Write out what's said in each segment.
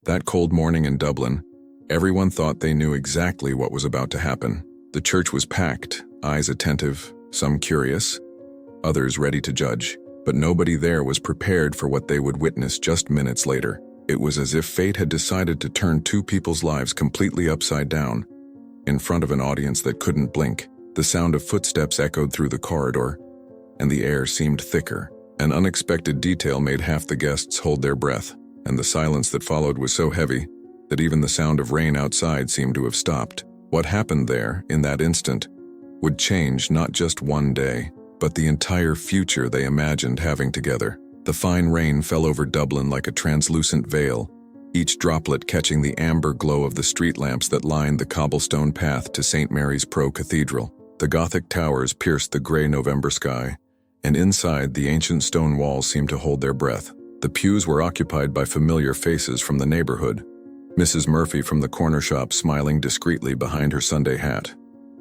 That cold morning in Dublin, everyone thought they knew exactly what was about to happen. The church was packed, eyes attentive, some curious, others ready to judge. But nobody there was prepared for what they would witness just minutes later. It was as if fate had decided to turn two people's lives completely upside down. In front of an audience that couldn't blink, the sound of footsteps echoed through the corridor, and the air seemed thicker. An unexpected detail made half the guests hold their breath, and the silence that followed was so heavy that even the sound of rain outside seemed to have stopped. What happened there, in that instant, would change not just one day, but the entire future they imagined having together. The fine rain fell over Dublin like a translucent veil, each droplet catching the amber glow of the street lamps that lined the cobblestone path to St. Mary's Pro-Cathedral. The Gothic towers pierced the gray November sky, and inside, the ancient stone walls seemed to hold their breath. The pews were occupied by familiar faces from the neighborhood. Mrs. Murphy from the corner shop smiling discreetly behind her Sunday hat,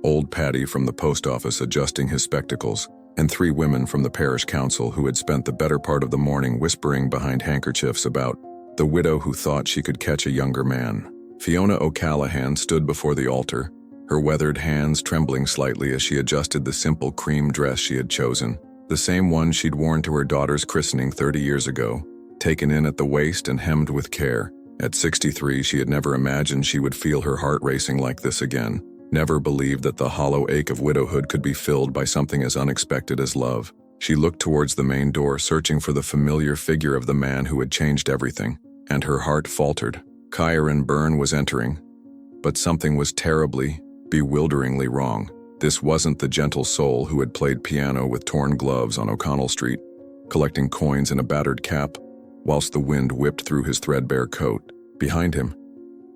old Paddy from the post office adjusting his spectacles, and three women from the parish council who had spent the better part of the morning whispering behind handkerchiefs about the widow who thought she could catch a younger man. Fiona O'Callaghan stood before the altar, her weathered hands trembling slightly as she adjusted the simple cream dress she had chosen, the same one she'd worn to her daughter's christening 30 years ago, taken in at the waist and hemmed with care. At 63, she had never imagined she would feel her heart racing like this again, never believed that the hollow ache of widowhood could be filled by something as unexpected as love. She looked towards the main door, searching for the familiar figure of the man who had changed everything, and her heart faltered. Ciaran Byrne was entering, but something was terribly, bewilderingly wrong. This wasn't the gentle soul who had played piano with torn gloves on O'Connell Street, collecting coins in a battered cap, whilst the wind whipped through his threadbare coat. Behind him,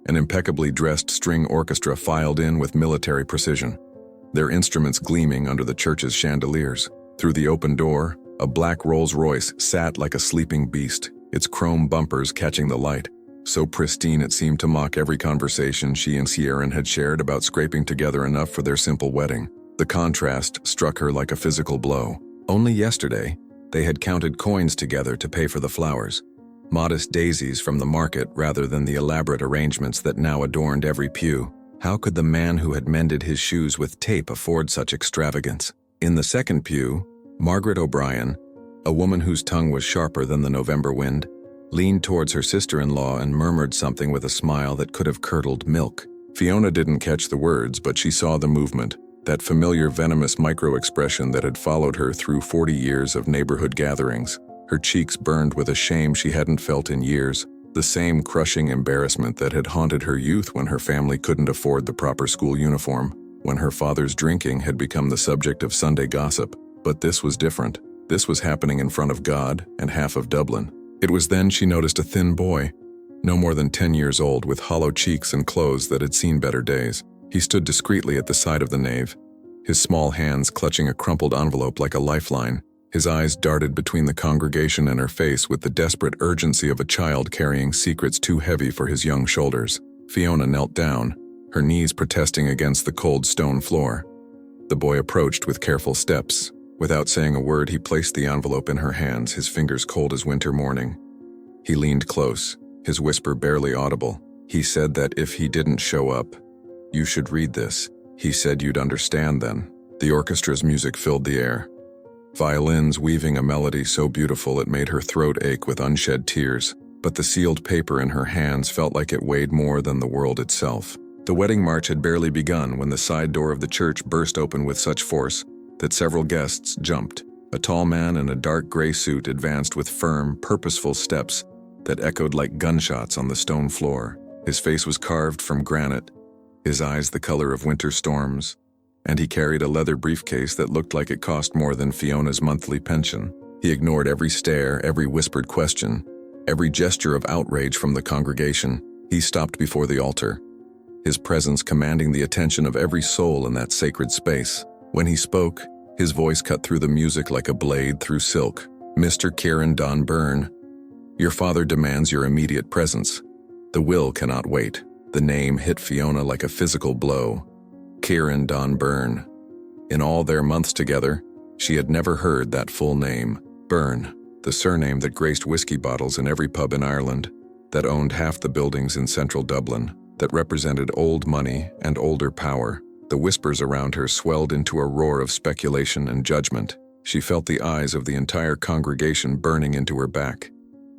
an impeccably dressed string orchestra filed in with military precision, their instruments gleaming under the church's chandeliers. Through the open door, a black Rolls-Royce sat like a sleeping beast, its chrome bumpers catching the light, so pristine it seemed to mock every conversation she and Ciaran had shared about scraping together enough for their simple wedding. The contrast struck her like a physical blow. Only yesterday, they had counted coins together to pay for the flowers, modest daisies from the market rather than the elaborate arrangements that now adorned every pew. How could the man who had mended his shoes with tape afford such extravagance? In the second pew, Margaret O'Brien, a woman whose tongue was sharper than the November wind, leaned towards her sister-in-law and murmured something with a smile that could have curdled milk. Fiona didn't catch the words, but she saw the movement, that familiar venomous micro-expression that had followed her through 40 years of neighborhood gatherings. Her cheeks burned with a shame she hadn't felt in years, the same crushing embarrassment that had haunted her youth when her family couldn't afford the proper school uniform, when her father's drinking had become the subject of Sunday gossip. But this was different. This was happening in front of God and half of Dublin. It was then she noticed a thin boy, no more than 10 years old, with hollow cheeks and clothes that had seen better days. He stood discreetly at the side of the nave, his small hands clutching a crumpled envelope like a lifeline. His eyes darted between the congregation and her face with the desperate urgency of a child carrying secrets too heavy for his young shoulders. Fiona knelt down, her knees protesting against the cold stone floor. The boy approached with careful steps. Without saying a word, he placed the envelope in her hands, his fingers cold as winter morning. He leaned close, his whisper barely audible. He said that if he didn't show up, "You should read this. He said you'd understand then." The orchestra's music filled the air, violins weaving a melody so beautiful it made her throat ache with unshed tears, but the sealed paper in her hands felt like it weighed more than the world itself. The wedding march had barely begun when the side door of the church burst open with such force that several guests jumped. A tall man in a dark gray suit advanced with firm, purposeful steps that echoed like gunshots on the stone floor. His face was carved from granite, his eyes the color of winter storms, and he carried a leather briefcase that looked like it cost more than Fiona's monthly pension. He ignored every stare, every whispered question, every gesture of outrage from the congregation. He stopped before the altar, his presence commanding the attention of every soul in that sacred space. When he spoke, his voice cut through the music like a blade through silk. "Mr. Ciaran Don Byrne, your father demands your immediate presence. The will cannot wait." The name hit Fiona like a physical blow. Ciaran Don Byrne. In all their months together, she had never heard that full name. Byrne, the surname that graced whiskey bottles in every pub in Ireland, that owned half the buildings in central Dublin, that represented old money and older power. The whispers around her swelled into a roar of speculation and judgment. She felt the eyes of the entire congregation burning into her back,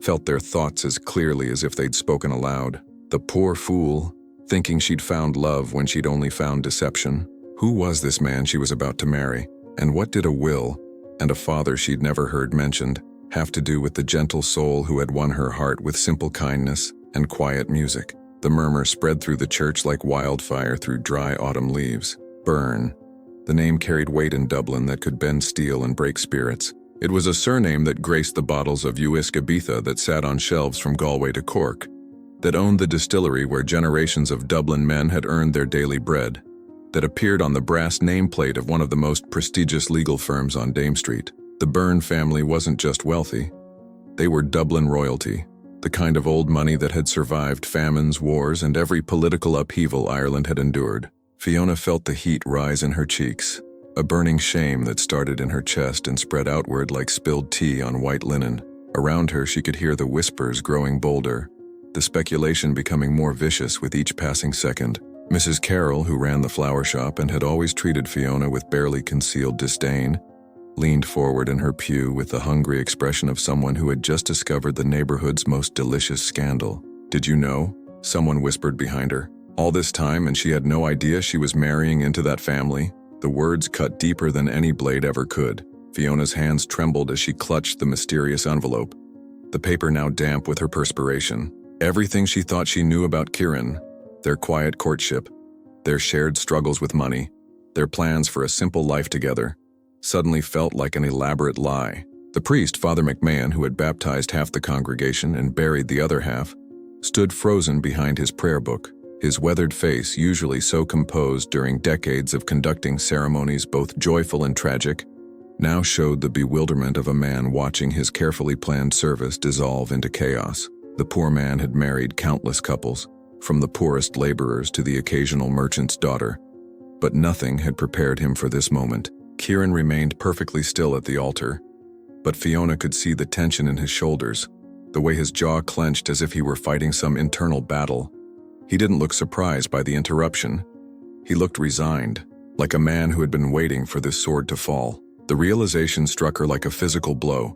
felt their thoughts as clearly as if they'd spoken aloud. The poor fool, thinking she'd found love when she'd only found deception. Who was this man she was about to marry? And what did a will, and a father she'd never heard mentioned, have to do with the gentle soul who had won her heart with simple kindness and quiet music? The murmur spread through the church like wildfire through dry autumn leaves. Byrne. The name carried weight in Dublin that could bend steel and break spirits. It was a surname that graced the bottles of Uisc Ibiza that sat on shelves from Galway to Cork, that owned the distillery where generations of Dublin men had earned their daily bread, that appeared on the brass nameplate of one of the most prestigious legal firms on Dame Street. The Byrne family wasn't just wealthy. They were Dublin royalty, the kind of old money that had survived famines, wars, and every political upheaval Ireland had endured. Fiona felt the heat rise in her cheeks, a burning shame that started in her chest and spread outward like spilled tea on white linen. Around her she could hear the whispers growing bolder, the speculation becoming more vicious with each passing second. Mrs. Carroll, who ran the flower shop and had always treated Fiona with barely concealed disdain, leaned forward in her pew with the hungry expression of someone who had just discovered the neighborhood's most delicious scandal. "Did you know?" someone whispered behind her. "All this time and she had no idea she was marrying into that family?" The words cut deeper than any blade ever could. Fiona's hands trembled as she clutched the mysterious envelope, the paper now damp with her perspiration. Everything she thought she knew about Kieran, their quiet courtship, their shared struggles with money, their plans for a simple life together, suddenly felt like an elaborate lie. The priest, Father McMahon, who had baptized half the congregation and buried the other half, stood frozen behind his prayer book. His weathered face, usually so composed during decades of conducting ceremonies both joyful and tragic, now showed the bewilderment of a man watching his carefully planned service dissolve into chaos. The poor man had married countless couples, from the poorest laborers to the occasional merchant's daughter, but nothing had prepared him for this moment. Kieran remained perfectly still at the altar, but Fiona could see the tension in his shoulders, the way his jaw clenched as if he were fighting some internal battle. He didn't look surprised by the interruption. He looked resigned, like a man who had been waiting for this sword to fall. The realization struck her like a physical blow.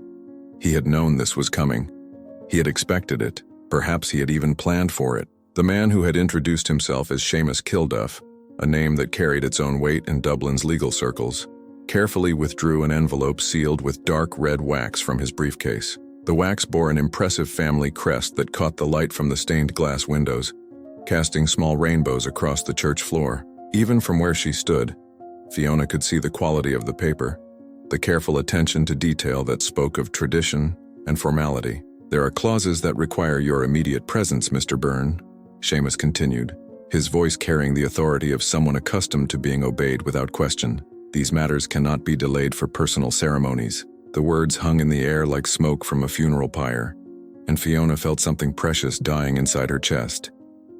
He had known this was coming. He had expected it. Perhaps he had even planned for it. The man who had introduced himself as Seamus Kilduff, a name that carried its own weight in Dublin's legal circles, carefully withdrew an envelope sealed with dark red wax from his briefcase. The wax bore an impressive family crest that caught the light from the stained glass windows, casting small rainbows across the church floor. Even from where she stood, Fiona could see the quality of the paper, the careful attention to detail that spoke of tradition and formality. "There are clauses that require your immediate presence, Mr. Byrne," Seamus continued, his voice carrying the authority of someone accustomed to being obeyed without question. "These matters cannot be delayed for personal ceremonies." The words hung in the air like smoke from a funeral pyre, and Fiona felt something precious dying inside her chest.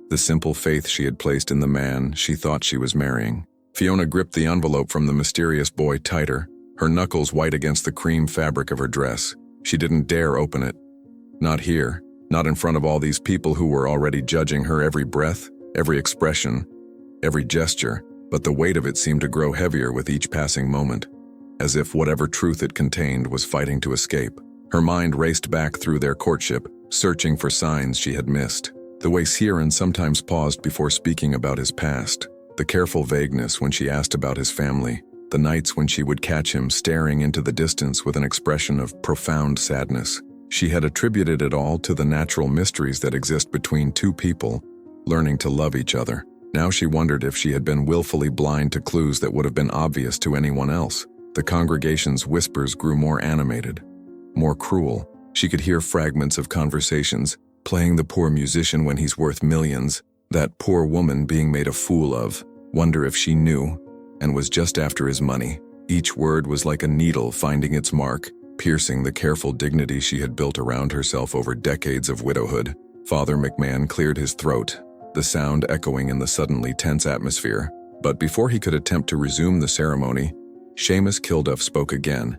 The simple faith she had placed in the man she thought she was marrying. Fiona gripped the envelope from the mysterious boy tighter, her knuckles white against the cream fabric of her dress. She didn't dare open it. Not here, not in front of all these people who were already judging her every breath, every expression, every gesture, but the weight of it seemed to grow heavier with each passing moment, as if whatever truth it contained was fighting to escape. Her mind raced back through their courtship, searching for signs she had missed. The way Kieran sometimes paused before speaking about his past, the careful vagueness when she asked about his family, the nights when she would catch him staring into the distance with an expression of profound sadness. She had attributed it all to the natural mysteries that exist between two people, learning to love each other. Now she wondered if she had been willfully blind to clues that would have been obvious to anyone else. The congregation's whispers grew more animated, more cruel. She could hear fragments of conversations, playing the poor musician when he's worth millions, that poor woman being made a fool of, wonder if she knew, and was just after his money. Each word was like a needle finding its mark, piercing the careful dignity she had built around herself over decades of widowhood. Father McMahon cleared his throat, the sound echoing in the suddenly tense atmosphere. But before he could attempt to resume the ceremony, Seamus Kilduff spoke again,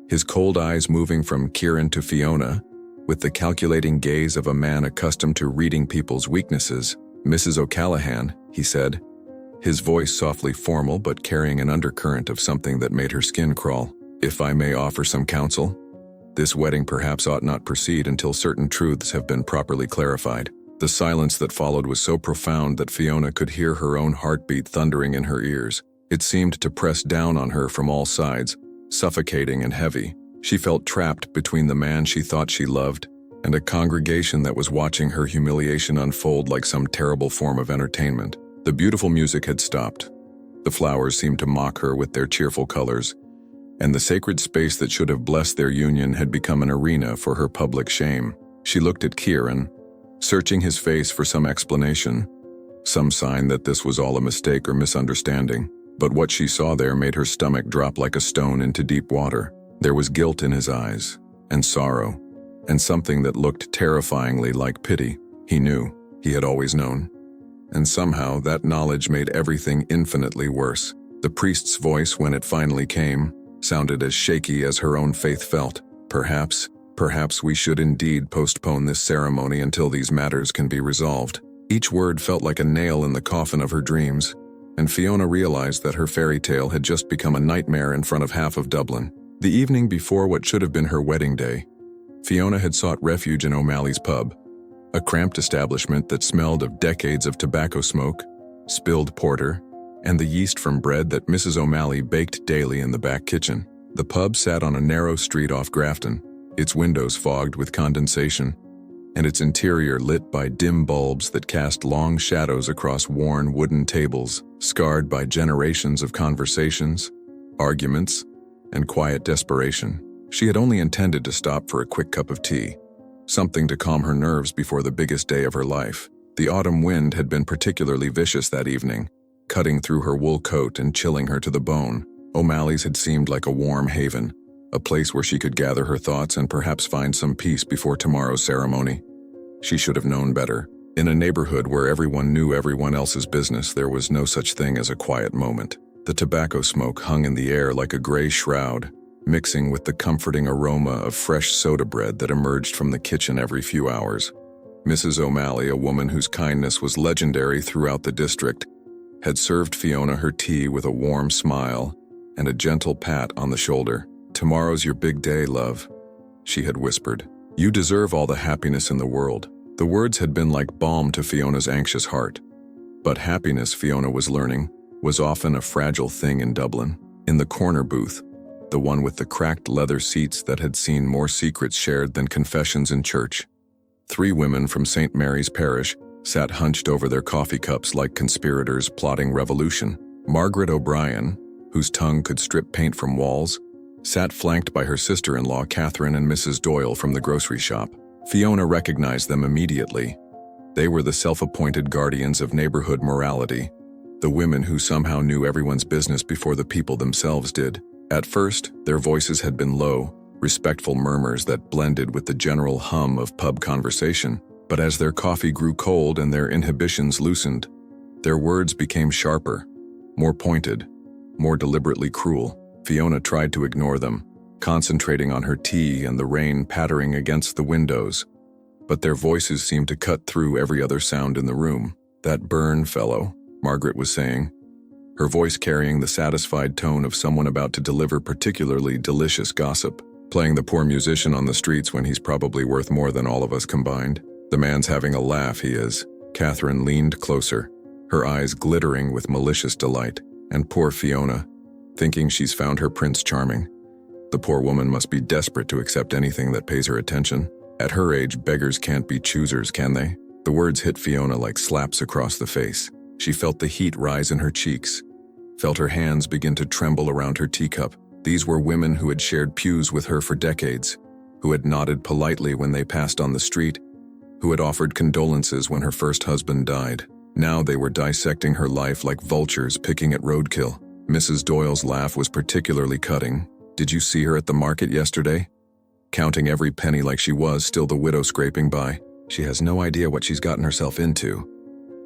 his cold eyes moving from Kieran to Fiona, with the calculating gaze of a man accustomed to reading people's weaknesses. "Mrs. O'Callaghan," he said, his voice softly formal but carrying an undercurrent of something that made her skin crawl. "If I may offer some counsel? This wedding perhaps ought not proceed until certain truths have been properly clarified." The silence that followed was so profound that Fiona could hear her own heartbeat thundering in her ears. It seemed to press down on her from all sides, suffocating and heavy. She felt trapped between the man she thought she loved and a congregation that was watching her humiliation unfold like some terrible form of entertainment. The beautiful music had stopped. The flowers seemed to mock her with their cheerful colors, and the sacred space that should have blessed their union had become an arena for her public shame. She looked at Kieran, searching his face for some explanation, some sign that this was all a mistake or misunderstanding. But what she saw there made her stomach drop like a stone into deep water. There was guilt in his eyes, and sorrow, and something that looked terrifyingly like pity. He knew, he had always known. And somehow that knowledge made everything infinitely worse. The priest's voice, when it finally came, sounded as shaky as her own faith felt. Perhaps we should indeed postpone this ceremony until these matters can be resolved." Each word felt like a nail in the coffin of her dreams, and Fiona realized that her fairy tale had just become a nightmare in front of half of Dublin. The evening before what should have been her wedding day, Fiona had sought refuge in O'Malley's pub, a cramped establishment that smelled of decades of tobacco smoke, spilled porter, and the yeast from bread that Mrs. O'Malley baked daily in the back kitchen. The pub sat on a narrow street off Grafton, its windows fogged with condensation, and its interior lit by dim bulbs that cast long shadows across worn wooden tables, scarred by generations of conversations, arguments, and quiet desperation. She had only intended to stop for a quick cup of tea, something to calm her nerves before the biggest day of her life. The autumn wind had been particularly vicious that evening, cutting through her wool coat and chilling her to the bone. O'Malley's had seemed like a warm haven, a place where she could gather her thoughts and perhaps find some peace before tomorrow's ceremony. She should have known better. In a neighborhood where everyone knew everyone else's business, there was no such thing as a quiet moment. The tobacco smoke hung in the air like a gray shroud, mixing with the comforting aroma of fresh soda bread that emerged from the kitchen every few hours. Mrs. O'Malley, a woman whose kindness was legendary throughout the district, had served Fiona her tea with a warm smile and a gentle pat on the shoulder. "Tomorrow's your big day, love," she had whispered. "You deserve all the happiness in the world." The words had been like balm to Fiona's anxious heart. But happiness, Fiona was learning, was often a fragile thing in Dublin. In the corner booth, the one with the cracked leather seats that had seen more secrets shared than confessions in church, 3 women from St. Mary's Parish sat hunched over their coffee cups like conspirators plotting revolution. Margaret O'Brien, whose tongue could strip paint from walls, sat flanked by her sister-in-law Catherine and Mrs. Doyle from the grocery shop. Fiona recognized them immediately. They were the self-appointed guardians of neighborhood morality, the women who somehow knew everyone's business before the people themselves did. At first, their voices had been low, respectful murmurs that blended with the general hum of pub conversation. But as their coffee grew cold and their inhibitions loosened, their words became sharper, more pointed, more deliberately cruel. Fiona tried to ignore them, concentrating on her tea and the rain pattering against the windows. But their voices seemed to cut through every other sound in the room. "That Byrne fellow," Margaret was saying, her voice carrying the satisfied tone of someone about to deliver particularly delicious gossip. "Playing the poor musician on the streets when he's probably worth more than all of us combined. The man's having a laugh, he is." Catherine leaned closer, her eyes glittering with malicious delight. And poor Fiona, thinking she's found her Prince Charming. The poor woman must be desperate to accept anything that pays her attention. At her age, beggars can't be choosers, can they? The words hit Fiona like slaps across the face. She felt the heat rise in her cheeks, felt her hands begin to tremble around her teacup. These were women who had shared pews with her for decades, who had nodded politely when they passed on the street, who had offered condolences when her first husband died. Now they were dissecting her life like vultures picking at roadkill. Mrs. Doyle's laugh was particularly cutting. "Did you see her at the market yesterday? Counting every penny like she was still the widow scraping by. She has no idea what she's gotten herself into.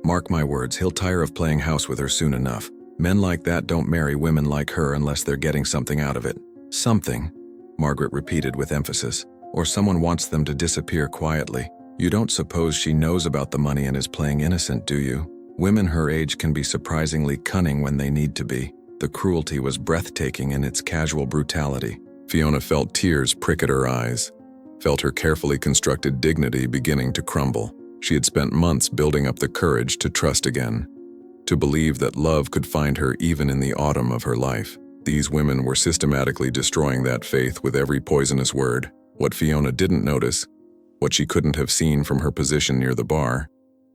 Mark my words, he'll tire of playing house with her soon enough. Men like that don't marry women like her unless they're getting something out of it." "Something," Margaret repeated with emphasis. or someone wants them to disappear quietly. You don't suppose she knows about the money and is playing innocent, do you? Women her age can be surprisingly cunning when they need to be. The cruelty was breathtaking in its casual brutality. Fiona felt tears prick at her eyes, felt her carefully constructed dignity beginning to crumble. She had spent months building up the courage to trust again, to believe that love could find her even in the autumn of her life. These women were systematically destroying that faith with every poisonous word. What Fiona didn't notice, what she couldn't have seen from her position near the bar,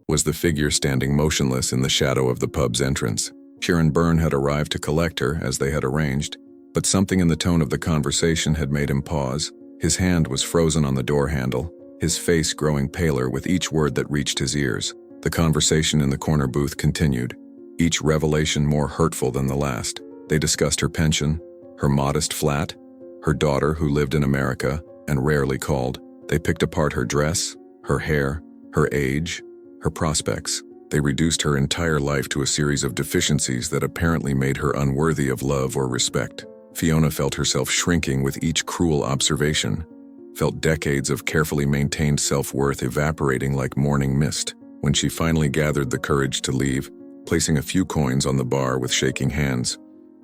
was the figure standing motionless in the shadow of the pub's entrance. Kieran Byrne had arrived to collect her, as they had arranged, but something in the tone of the conversation had made him pause. His hand was frozen on the door handle, his face growing paler with each word that reached his ears. The conversation in the corner booth continued, each revelation more hurtful than the last. They discussed her pension, her modest flat, her daughter who lived in America and rarely called. They picked apart her dress, her hair, her age, her prospects. They reduced her entire life to a series of deficiencies that apparently made her unworthy of love or respect. Fiona felt herself shrinking with each cruel observation, felt decades of carefully maintained self-worth evaporating like morning mist. When she finally gathered the courage to leave, placing a few coins on the bar with shaking hands,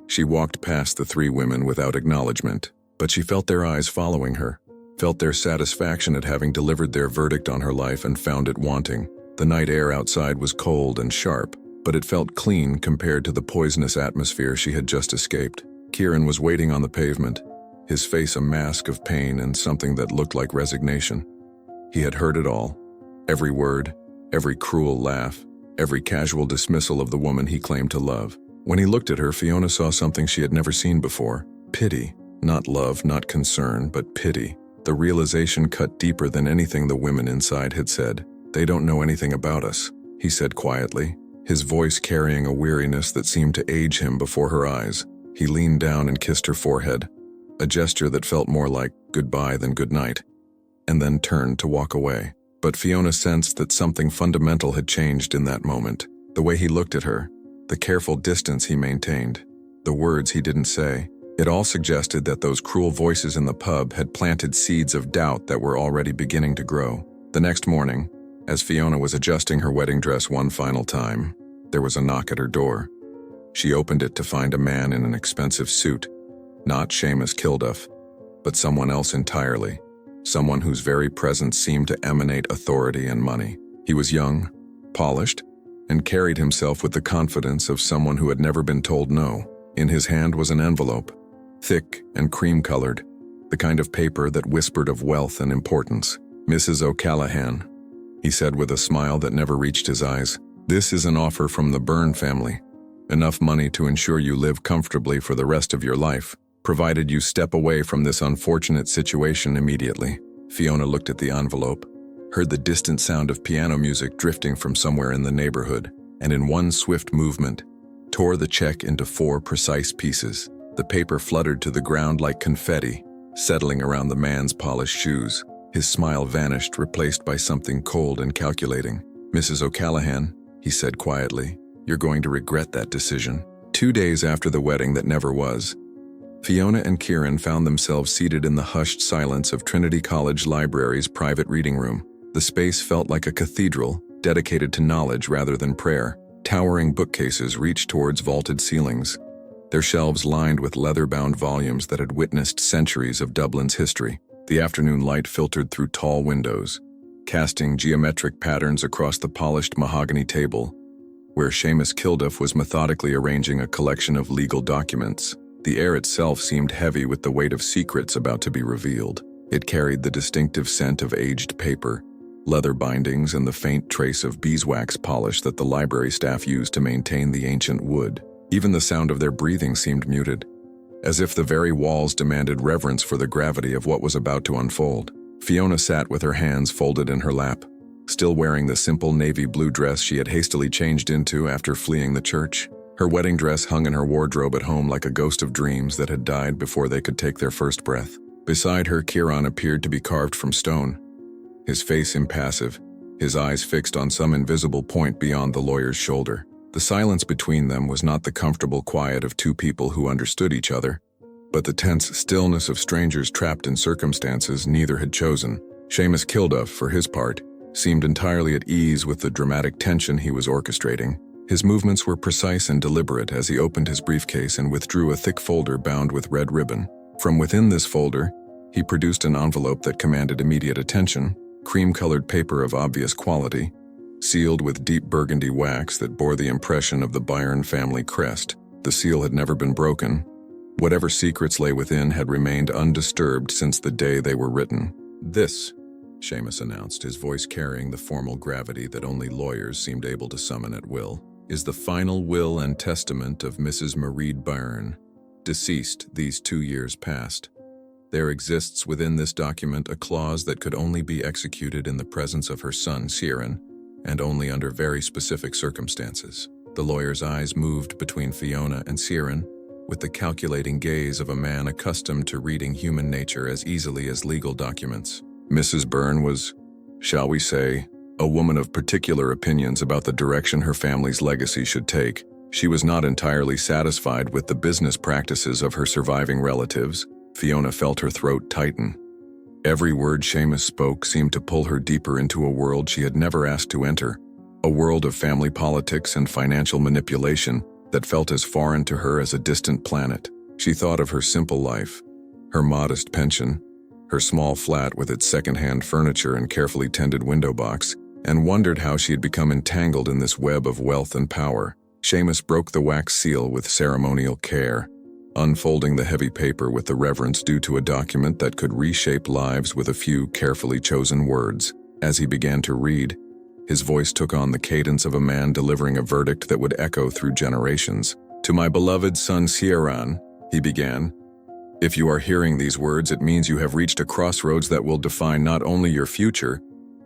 she walked past the three women without acknowledgement, but she felt their eyes following her, felt their satisfaction at having delivered their verdict on her life and found it wanting. The night air outside was cold and sharp, but it felt clean compared to the poisonous atmosphere she had just escaped. Kieran was waiting on the pavement, his face a mask of pain and something that looked like resignation. He had heard it all, every word, every cruel laugh, every casual dismissal of the woman he claimed to love. When he looked at her, Fiona saw something she had never seen before. Pity. Not love, not concern, but pity. The realization cut deeper than anything the women inside had said. "They don't know anything about us," he said quietly, his voice carrying a weariness that seemed to age him before her eyes. He leaned down and kissed her forehead, a gesture that felt more like goodbye than goodnight, and then turned to walk away. But Fiona sensed that something fundamental had changed in that moment. The way he looked at her, the careful distance he maintained, the words he didn't say. It all suggested that those cruel voices in the pub had planted seeds of doubt that were already beginning to grow. The next morning, as Fiona was adjusting her wedding dress one final time, there was a knock at her door. She opened it to find a man in an expensive suit, not Seamus Kilduff, but someone else entirely, someone whose very presence seemed to emanate authority and money. He was young, polished, and carried himself with the confidence of someone who had never been told no. In his hand was an envelope, thick and cream-colored, the kind of paper that whispered of wealth and importance. "Mrs. O'Callaghan," he said with a smile that never reached his eyes, "this is an offer from the Byrne family. Enough money to ensure you live comfortably for the rest of your life, provided you step away from this unfortunate situation immediately." Fiona looked at the envelope, heard the distant sound of piano music drifting from somewhere in the neighborhood, and in one swift movement, tore the check into 4 precise pieces. The paper fluttered to the ground like confetti, settling around the man's polished shoes. His smile vanished, replaced by something cold and calculating. "Mrs. O'Callaghan," he said quietly, "you're going to regret that decision." 2 days after the wedding that never was, Fiona and Kieran found themselves seated in the hushed silence of Trinity College Library's private reading room. The space felt like a cathedral, dedicated to knowledge rather than prayer. Towering bookcases reached towards vaulted ceilings, their shelves lined with leather-bound volumes that had witnessed centuries of Dublin's history. The afternoon light filtered through tall windows, casting geometric patterns across the polished mahogany table, where Seamus Kilduff was methodically arranging a collection of legal documents. The air itself seemed heavy with the weight of secrets about to be revealed. It carried the distinctive scent of aged paper, leather bindings, and the faint trace of beeswax polish that the library staff used to maintain the ancient wood. Even the sound of their breathing seemed muted, as if the very walls demanded reverence for the gravity of what was about to unfold. Fiona sat with her hands folded in her lap, still wearing the simple navy blue dress she had hastily changed into after fleeing the church. Her wedding dress hung in her wardrobe at home like a ghost of dreams that had died before they could take their first breath. Beside her, Kieran appeared to be carved from stone, his face impassive, his eyes fixed on some invisible point beyond the lawyer's shoulder. The silence between them was not the comfortable quiet of two people who understood each other. but the tense stillness of strangers trapped in circumstances neither had chosen. Seamus Kilduff, for his part, seemed entirely at ease with the dramatic tension he was orchestrating. His movements were precise and deliberate as he opened his briefcase and withdrew a thick folder bound with red ribbon. From within this folder, he produced an envelope that commanded immediate attention, cream-colored paper of obvious quality, sealed with deep burgundy wax that bore the impression of the Byrne family crest. The seal had never been broken. Whatever secrets lay within had remained undisturbed since the day they were written. "This," Seamus announced, his voice carrying the formal gravity that only lawyers seemed able to summon at will, "is the final will and testament of Mrs. Marie Byrne, deceased these 2 years past. There exists within this document a clause that could only be executed in the presence of her son, Ciaran, and only under very specific circumstances." The lawyer's eyes moved between Fiona and Ciaran, with the calculating gaze of a man accustomed to reading human nature as easily as legal documents. Mrs. Byrne was, shall we say, a woman of particular opinions about the direction her family's legacy should take. She was not entirely satisfied with the business practices of her surviving relatives. Fiona felt her throat tighten. Every word Seamus spoke seemed to pull her deeper into a world she had never asked to enter, a world of family politics and financial manipulation that felt as foreign to her as a distant planet. She thought of her simple life, her modest pension, her small flat with its second-hand furniture and carefully tended window box, and wondered how she had become entangled in this web of wealth and power. Seamus broke the wax seal with ceremonial care, unfolding the heavy paper with the reverence due to a document that could reshape lives with a few carefully chosen words. As he began to read, his voice took on the cadence of a man delivering a verdict that would echo through generations. "To my beloved son Ciaran," he began, "if you are hearing these words, it means you have reached a crossroads that will define not only your future,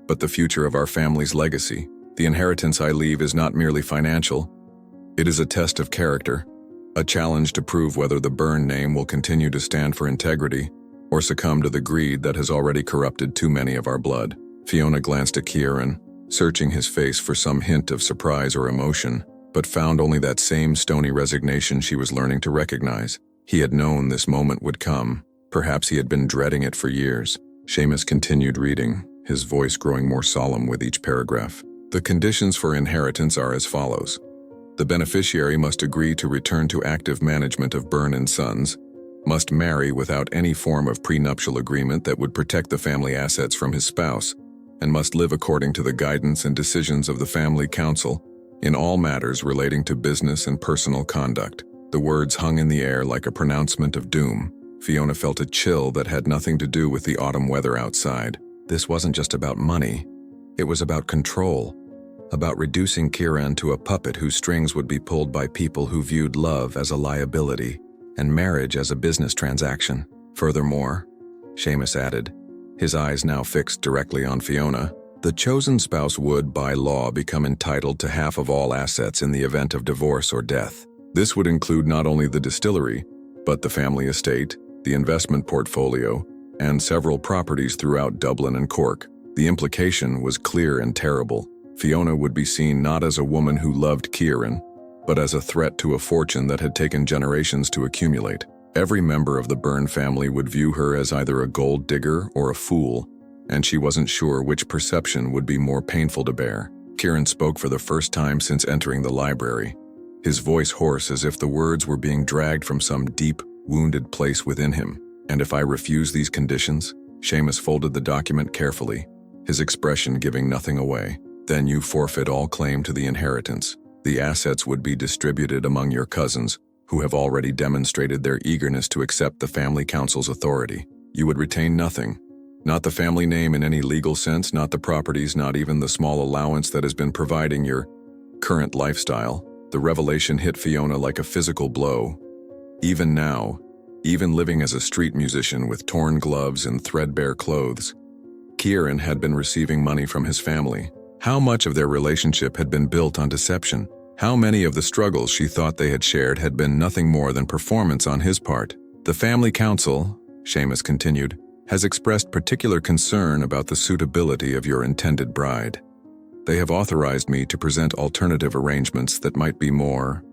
but the future of our family's legacy. The inheritance I leave is not merely financial. It is a test of character, a challenge to prove whether the Byrne name will continue to stand for integrity or succumb to the greed that has already corrupted too many of our blood." Fiona glanced at Ciaran, searching his face for some hint of surprise or emotion, but found only that same stony resignation she was learning to recognize. He had known this moment would come. Perhaps he had been dreading it for years. Seamus continued reading, his voice growing more solemn with each paragraph. "The conditions for inheritance are as follows. The beneficiary must agree to return to active management of Byrne and Sons, must marry without any form of prenuptial agreement that would protect the family assets from his spouse, and must live according to the guidance and decisions of the family council in all matters relating to business and personal conduct." The words hung in the air like a pronouncement of doom. Fiona felt a chill that had nothing to do with the autumn weather outside. This wasn't just about money. It was about control, about reducing Ciaran to a puppet whose strings would be pulled by people who viewed love as a liability and marriage as a business transaction. Furthermore, Seamus added, his eyes now fixed directly on Fiona, the chosen spouse would, by law, become entitled to half of all assets in the event of divorce or death. This would include not only the distillery, but the family estate, the investment portfolio, and several properties throughout Dublin and Cork. The implication was clear and terrible. Fiona would be seen not as a woman who loved Ciaran, but as a threat to a fortune that had taken generations to accumulate. Every member of the Byrne family would view her as either a gold digger or a fool, and she wasn't sure which perception would be more painful to bear. Ciaran spoke for the first time since entering the library, his voice hoarse as if the words were being dragged from some deep, wounded place within him. "And if I refuse these conditions?" Seamus folded the document carefully, his expression giving nothing away. "Then you forfeit all claim to the inheritance. The assets would be distributed among your cousins, who have already demonstrated their eagerness to accept the family council's authority. You would retain nothing. Not the family name in any legal sense, not the properties, not even the small allowance that has been providing your current lifestyle." The revelation hit Fiona like a physical blow. Even now, even living as a street musician with torn gloves and threadbare clothes, Ciaran had been receiving money from his family. How much of their relationship had been built on deception? How many of the struggles she thought they had shared had been nothing more than performance on his part? "The family council," Seamus continued, "has expressed particular concern about the suitability of your intended bride. They have authorized me to present alternative arrangements that might be more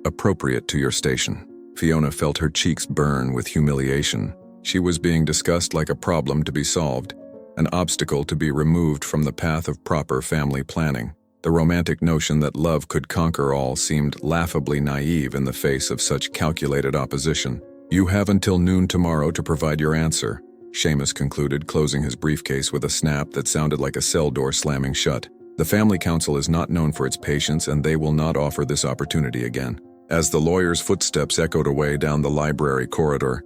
appropriate to your station." Fiona felt her cheeks burn with humiliation. She was being discussed like a problem to be solved, an obstacle to be removed from the path of proper family planning. The romantic notion that love could conquer all seemed laughably naive in the face of such calculated opposition. "You have until noon tomorrow to provide your answer," Seamus concluded, closing his briefcase with a snap that sounded like a cell door slamming shut. "The family council is not known for its patience, and they will not offer this opportunity again." As the lawyer's footsteps echoed away down the library corridor,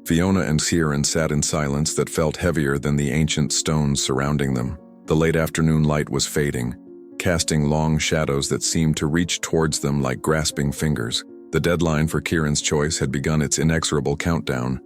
Fiona and Kieran sat in silence that felt heavier than the ancient stones surrounding them. The late afternoon light was fading, casting long shadows that seemed to reach towards them like grasping fingers. The deadline for Kieran's choice had begun its inexorable countdown,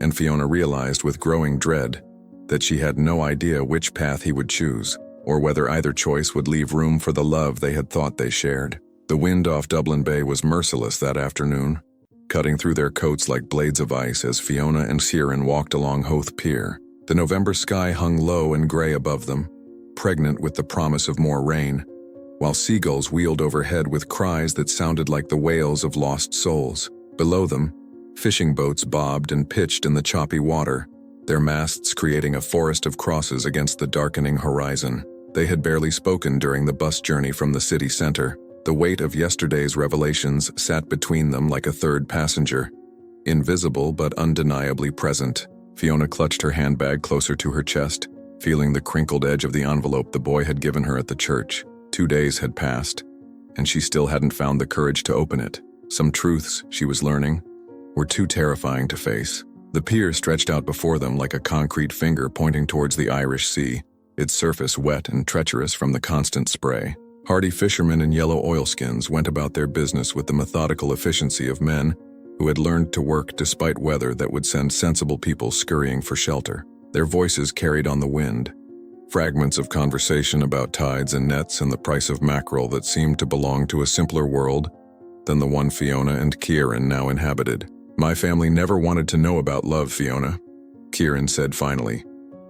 and Fiona realized with growing dread that she had no idea which path he would choose, or whether either choice would leave room for the love they had thought they shared. The wind off Dublin Bay was merciless that afternoon, cutting through their coats like blades of ice as Fiona and Kieran walked along Howth Pier. The November sky hung low and gray above them, pregnant with the promise of more rain, while seagulls wheeled overhead with cries that sounded like the wails of lost souls. Below them, fishing boats bobbed and pitched in the choppy water, their masts creating a forest of crosses against the darkening horizon. They had barely spoken during the bus journey from the city center. The weight of yesterday's revelations sat between them like a third passenger, invisible but undeniably present. Fiona clutched her handbag closer to her chest, feeling the crinkled edge of the envelope the boy had given her at the church. 2 days had passed, and she still hadn't found the courage to open it. Some truths, she was learning, were too terrifying to face. The pier stretched out before them like a concrete finger pointing towards the Irish Sea, its surface wet and treacherous from the constant spray. Hardy fishermen in yellow oilskins went about their business with the methodical efficiency of men who had learned to work despite weather that would send sensible people scurrying for shelter. Their voices carried on the wind, fragments of conversation about tides and nets and the price of mackerel that seemed to belong to a simpler world than the one Fiona and Kieran now inhabited. "My family never wanted to know about love, Fiona," Kieran said finally,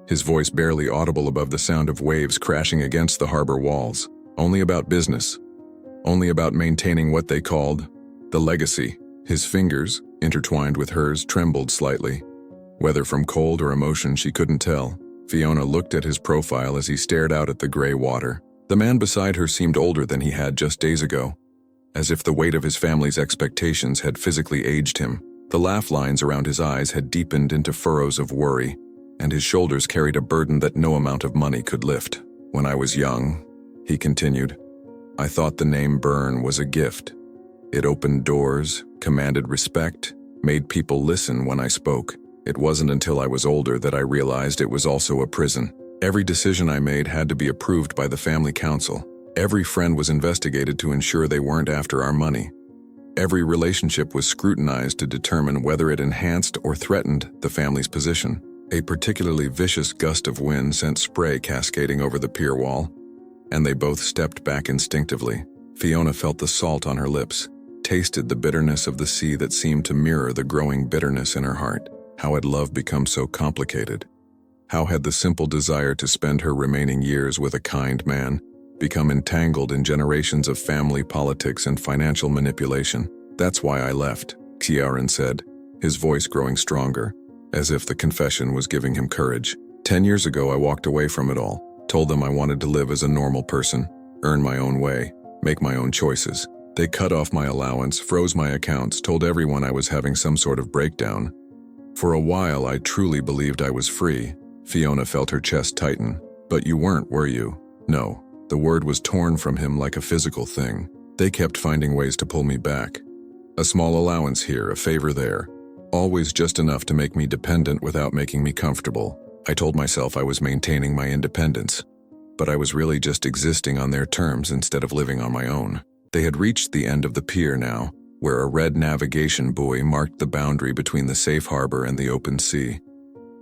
his voice barely audible above the sound of waves crashing against the harbor walls. "Only about business. Only about maintaining what they called the legacy." His fingers, intertwined with hers, trembled slightly. Whether from cold or emotion, she couldn't tell. Fiona looked at his profile as he stared out at the gray water. The man beside her seemed older than he had just days ago, as if the weight of his family's expectations had physically aged him. The laugh lines around his eyes had deepened into furrows of worry, and his shoulders carried a burden that no amount of money could lift. "When I was young," he continued, "I thought the name Byrne was a gift. It opened doors, commanded respect, made people listen when I spoke. It wasn't until I was older that I realized it was also a prison. Every decision I made had to be approved by the family council. Every friend was investigated to ensure they weren't after our money. Every relationship was scrutinized to determine whether it enhanced or threatened the family's position." A particularly vicious gust of wind sent spray cascading over the pier wall, and they both stepped back instinctively. Fiona felt the salt on her lips, tasted the bitterness of the sea that seemed to mirror the growing bitterness in her heart. How had love become so complicated? How had the simple desire to spend her remaining years with a kind man become entangled in generations of family politics and financial manipulation? "That's why I left," Kieran said, his voice growing stronger, as if the confession was giving him courage. 10 years ago, I walked away from it all, told them I wanted to live as a normal person, earn my own way, make my own choices. They cut off my allowance, froze my accounts, told everyone I was having some sort of breakdown. For a while, I truly believed I was free. Fiona felt her chest tighten. "But you weren't, were you?" "No." The word was torn from him like a physical thing. "They kept finding ways to pull me back. A small allowance here, a favor there. Always just enough to make me dependent without making me comfortable. I told myself I was maintaining my independence, but I was really just existing on their terms instead of living on my own." They had reached the end of the pier now, where a red navigation buoy marked the boundary between the safe harbor and the open sea.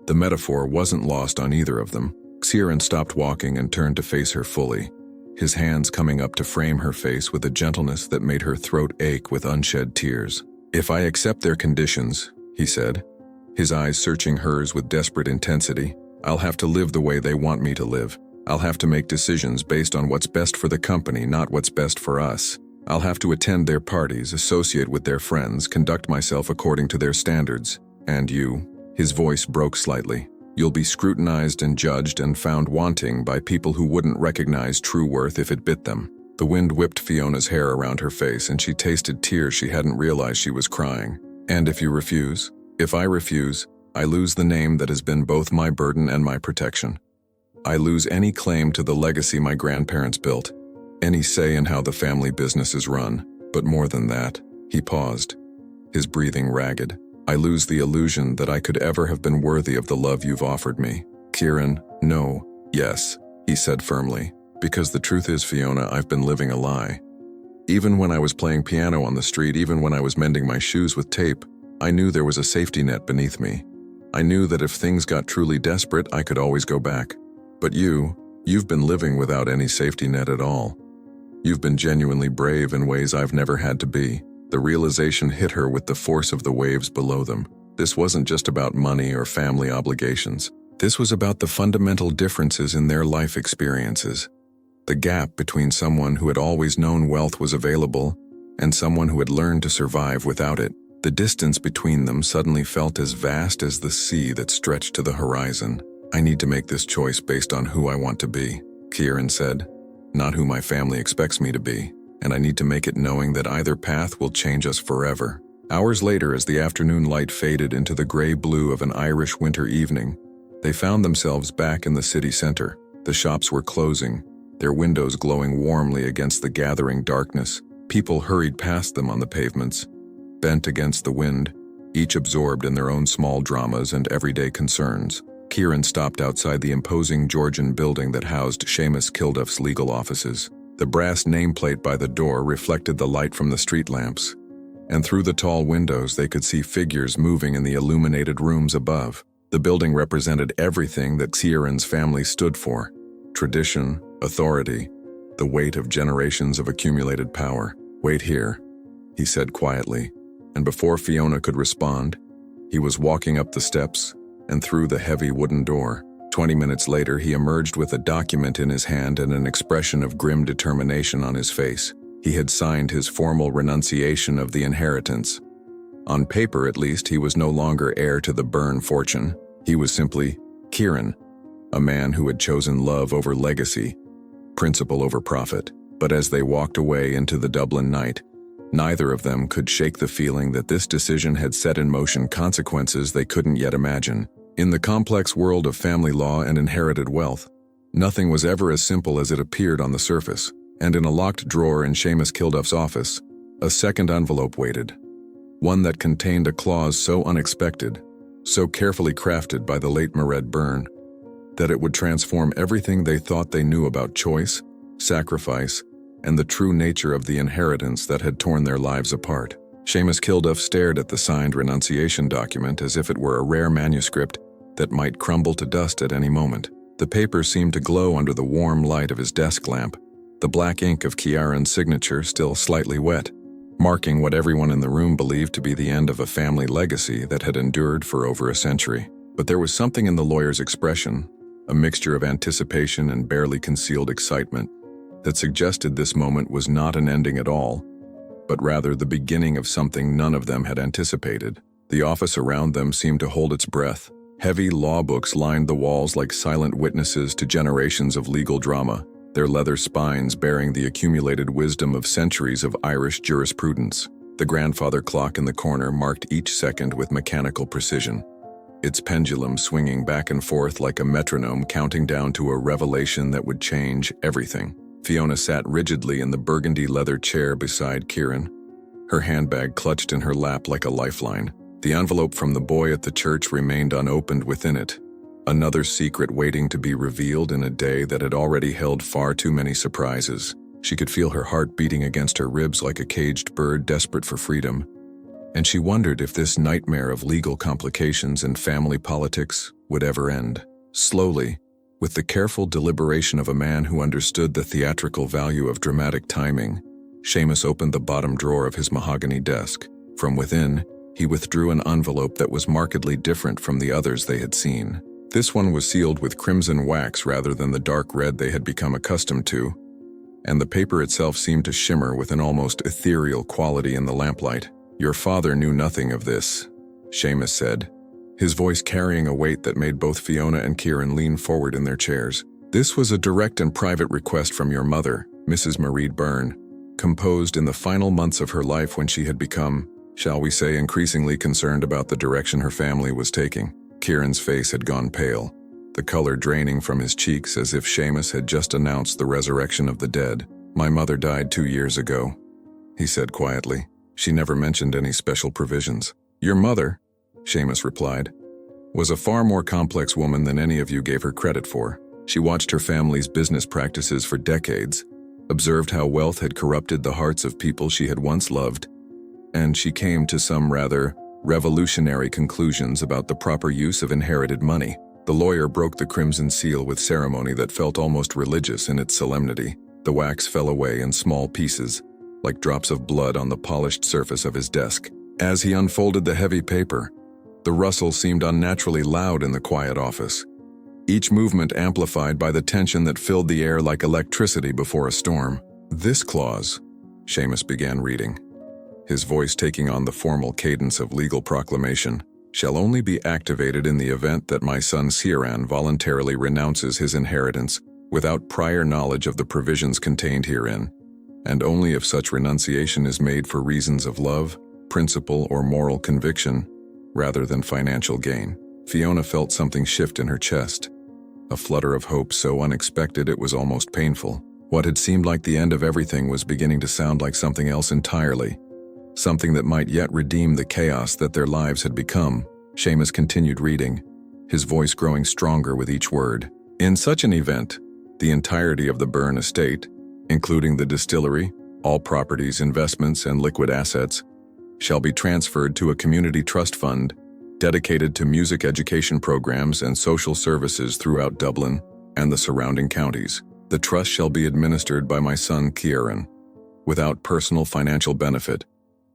The metaphor wasn't lost on either of them. Kieran stopped walking and turned to face her fully, his hands coming up to frame her face with a gentleness that made her throat ache with unshed tears. "If I accept their conditions," he said, his eyes searching hers with desperate intensity, "I'll have to live the way they want me to live. I'll have to make decisions based on what's best for the company, not what's best for us." I'll have to attend their parties, associate with their friends, conduct myself according to their standards. And you," his voice broke slightly, "you'll be scrutinized and judged and found wanting by people who wouldn't recognize true worth if it bit them." The wind whipped Fiona's hair around her face and she tasted tears she hadn't realized she was crying. "And if you refuse?" "If I refuse, I lose the name that has been both my burden and my protection. I lose any claim to the legacy my grandparents built, any say in how the family business is run. But more than that," he paused, his breathing ragged, "I lose the illusion that I could ever have been worthy of the love you've offered me." "Kieran, no, yes," he said firmly, "because the truth is, Fiona, I've been living a lie. Even when I was playing piano on the street, even when I was mending my shoes with tape, I knew there was a safety net beneath me. I knew that if things got truly desperate, I could always go back. But you've been living without any safety net at all. You've been genuinely brave in ways I've never had to be." The realization hit her with the force of the waves below them. This wasn't just about money or family obligations. This was about the fundamental differences in their life experiences. The gap between someone who had always known wealth was available and someone who had learned to survive without it. The distance between them suddenly felt as vast as the sea that stretched to the horizon. "I need to make this choice based on who I want to be," Kieran said, "not who my family expects me to be. And I need to make it knowing that either path will change us forever." Hours later, as the afternoon light faded into the gray blue of an Irish winter evening, they found themselves back in the city center. The shops were closing, their windows glowing warmly against the gathering darkness. People hurried past them on the pavements, bent against the wind, each absorbed in their own small dramas and everyday concerns. Kieran stopped outside the imposing Georgian building that housed Seamus Kilduff's legal offices. The brass nameplate by the door reflected the light from the street lamps, and through the tall windows they could see figures moving in the illuminated rooms above. The building represented everything that Kieran's family stood for: tradition, authority, the weight of generations of accumulated power. "Wait here," he said quietly, and before Fiona could respond, he was walking up the steps and through the heavy wooden door. 20 minutes later, he emerged with a document in his hand and an expression of grim determination on his face. He had signed his formal renunciation of the inheritance. On paper, at least, he was no longer heir to the Byrne fortune. He was simply Kieran, a man who had chosen love over legacy, principle over profit. But as they walked away into the Dublin night, neither of them could shake the feeling that this decision had set in motion consequences they couldn't yet imagine. In the complex world of family law and inherited wealth, nothing was ever as simple as it appeared on the surface, and in a locked drawer in Seamus Kilduff's office, a second envelope waited, one that contained a clause so unexpected, so carefully crafted by the late Mairead Byrne, that it would transform everything they thought they knew about choice, sacrifice, and the true nature of the inheritance that had torn their lives apart. Seamus Kilduff stared at the signed renunciation document as if it were a rare manuscript that might crumble to dust at any moment. The paper seemed to glow under the warm light of his desk lamp, the black ink of Kieran's signature still slightly wet, marking what everyone in the room believed to be the end of a family legacy that had endured for over a century. But there was something in the lawyer's expression, a mixture of anticipation and barely concealed excitement, that suggested this moment was not an ending at all, but rather the beginning of something none of them had anticipated. The office around them seemed to hold its breath. Heavy law books lined the walls like silent witnesses to generations of legal drama, their leather spines bearing the accumulated wisdom of centuries of Irish jurisprudence. The grandfather clock in the corner marked each second with mechanical precision, its pendulum swinging back and forth like a metronome counting down to a revelation that would change everything. Fiona sat rigidly in the burgundy leather chair beside Kieran, her handbag clutched in her lap like a lifeline. The envelope from the boy at the church remained unopened within it, another secret waiting to be revealed in a day that had already held far too many surprises. She could feel her heart beating against her ribs like a caged bird desperate for freedom, and she wondered if this nightmare of legal complications and family politics would ever end. Slowly, with the careful deliberation of a man who understood the theatrical value of dramatic timing, Seamus opened the bottom drawer of his mahogany desk. From within, he withdrew an envelope that was markedly different from the others they had seen. This one was sealed with crimson wax rather than the dark red they had become accustomed to, and the paper itself seemed to shimmer with an almost ethereal quality in the lamplight. "Your father knew nothing of this," Seamus said, his voice carrying a weight that made both Fiona and Kieran lean forward in their chairs. "This was a direct and private request from your mother, Mrs. Marie Byrne, composed in the final months of her life when she had become, shall we say, increasingly concerned about the direction her family was taking." Kieran's face had gone pale, the color draining from his cheeks as if Seamus had just announced the resurrection of the dead. "My mother died 2 years ago," he said quietly. "She never mentioned any special provisions." "Your mother," Seamus replied, "was a far more complex woman than any of you gave her credit for. She watched her family's business practices for decades, observed how wealth had corrupted the hearts of people she had once loved, and she came to some rather revolutionary conclusions about the proper use of inherited money." The lawyer broke the crimson seal with ceremony that felt almost religious in its solemnity. The wax fell away in small pieces, like drops of blood on the polished surface of his desk. As he unfolded the heavy paper, the rustle seemed unnaturally loud in the quiet office, each movement amplified by the tension that filled the air like electricity before a storm. "This clause," Seamus began reading, his voice taking on the formal cadence of legal proclamation, "shall only be activated in the event that my son Ciaran voluntarily renounces his inheritance without prior knowledge of the provisions contained herein, and only if such renunciation is made for reasons of love, principle, or moral conviction, rather than financial gain." Fiona felt something shift in her chest, a flutter of hope so unexpected it was almost painful. What had seemed like the end of everything was beginning to sound like something else entirely, something that might yet redeem the chaos that their lives had become. Seamus continued reading, his voice growing stronger with each word. "In such an event, the entirety of the Byrne estate, including the distillery, all properties, investments, and liquid assets, shall be transferred to a community trust fund dedicated to music education programs and social services throughout Dublin and the surrounding counties. The trust shall be administered by my son Kieran, without personal financial benefit,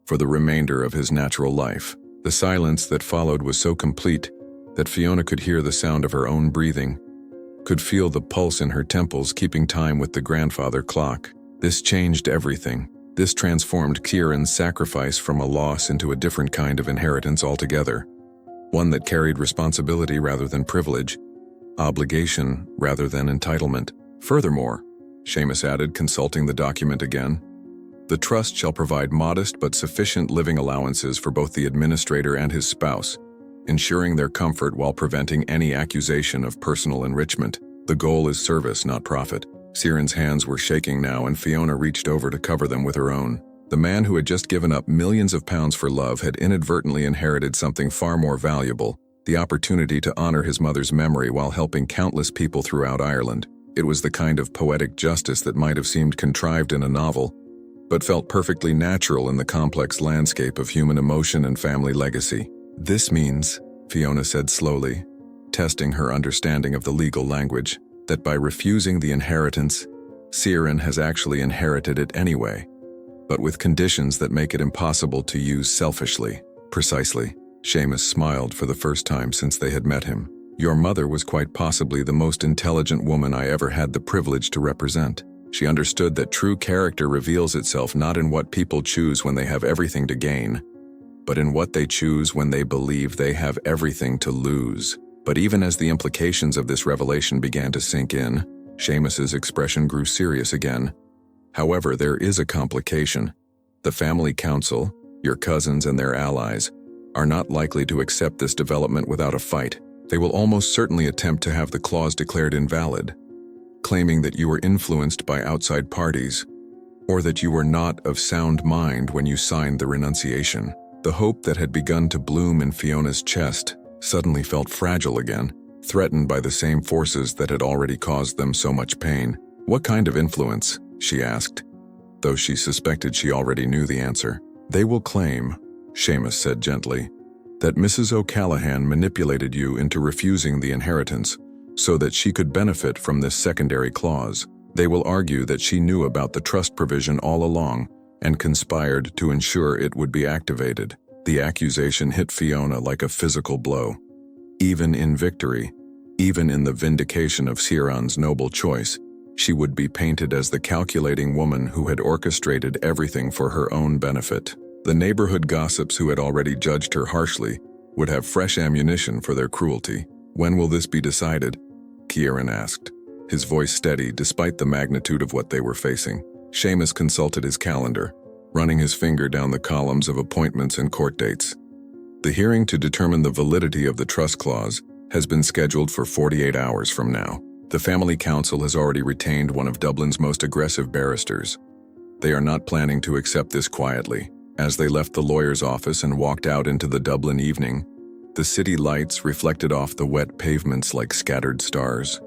for the remainder of his natural life." The silence that followed was so complete that Fiona could hear the sound of her own breathing, could feel the pulse in her temples keeping time with the grandfather clock. This changed everything. This transformed Kieran's sacrifice from a loss into a different kind of inheritance altogether, one that carried responsibility rather than privilege, obligation rather than entitlement. "Furthermore," Seamus added, consulting the document again, "the trust shall provide modest but sufficient living allowances for both the administrator and his spouse, ensuring their comfort while preventing any accusation of personal enrichment. The goal is service, not profit." Ciaran's hands were shaking now, and Fiona reached over to cover them with her own. The man who had just given up millions of pounds for love had inadvertently inherited something far more valuable, the opportunity to honor his mother's memory while helping countless people throughout Ireland. It was the kind of poetic justice that might have seemed contrived in a novel, but felt perfectly natural in the complex landscape of human emotion and family legacy. "This means," Fiona said slowly, testing her understanding of the legal language, "that by refusing the inheritance, Ciaran has actually inherited it anyway, but with conditions that make it impossible to use selfishly." "Precisely." Seamus smiled for the first time since they had met him. "Your mother was quite possibly the most intelligent woman I ever had the privilege to represent. She understood that true character reveals itself not in what people choose when they have everything to gain, but in what they choose when they believe they have everything to lose." But even as the implications of this revelation began to sink in, Seamus's expression grew serious again. "However, there is a complication. The family council, your cousins and their allies, are not likely to accept this development without a fight. They will almost certainly attempt to have the clause declared invalid, claiming that you were influenced by outside parties, or that you were not of sound mind when you signed the renunciation." The hope that had begun to bloom in Fiona's chest suddenly felt fragile again, threatened by the same forces that had already caused them so much pain. "What kind of influence?" she asked, though she suspected she already knew the answer. "They will claim," Seamus said gently, "that Mrs. O'Callaghan manipulated you into refusing the inheritance so that she could benefit from this secondary clause. They will argue that she knew about the trust provision all along and conspired to ensure it would be activated." The accusation hit Fiona like a physical blow. Even in victory, even in the vindication of Ciaran's noble choice, she would be painted as the calculating woman who had orchestrated everything for her own benefit. The neighborhood gossips who had already judged her harshly would have fresh ammunition for their cruelty. "When will this be decided?" Kieran asked, his voice steady despite the magnitude of what they were facing. Seamus consulted his calendar, running his finger down the columns of appointments and court dates. "The hearing to determine the validity of the trust clause has been scheduled for 48 hours from now. The family council has already retained one of Dublin's most aggressive barristers. They are not planning to accept this quietly." As they left the lawyer's office and walked out into the Dublin evening, the city lights reflected off the wet pavements like scattered stars.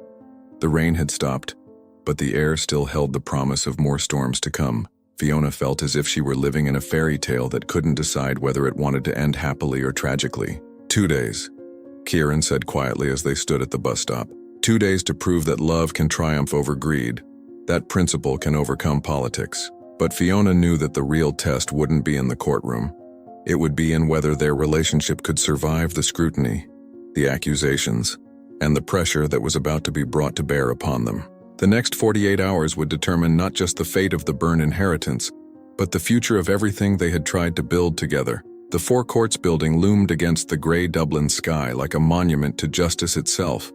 The rain had stopped, but the air still held the promise of more storms to come. Fiona felt as if she were living in a fairy tale that couldn't decide whether it wanted to end happily or tragically. 2 days, Kieran said quietly as they stood at the bus stop. 2 days to prove that love can triumph over greed. That principle can overcome politics. But Fiona knew that the real test wouldn't be in the courtroom. It would be in whether their relationship could survive the scrutiny, the accusations, and the pressure that was about to be brought to bear upon them. The next 48 hours would determine not just the fate of the Byrne inheritance, but the future of everything they had tried to build together. The Four Courts building loomed against the grey Dublin sky like a monument to justice itself,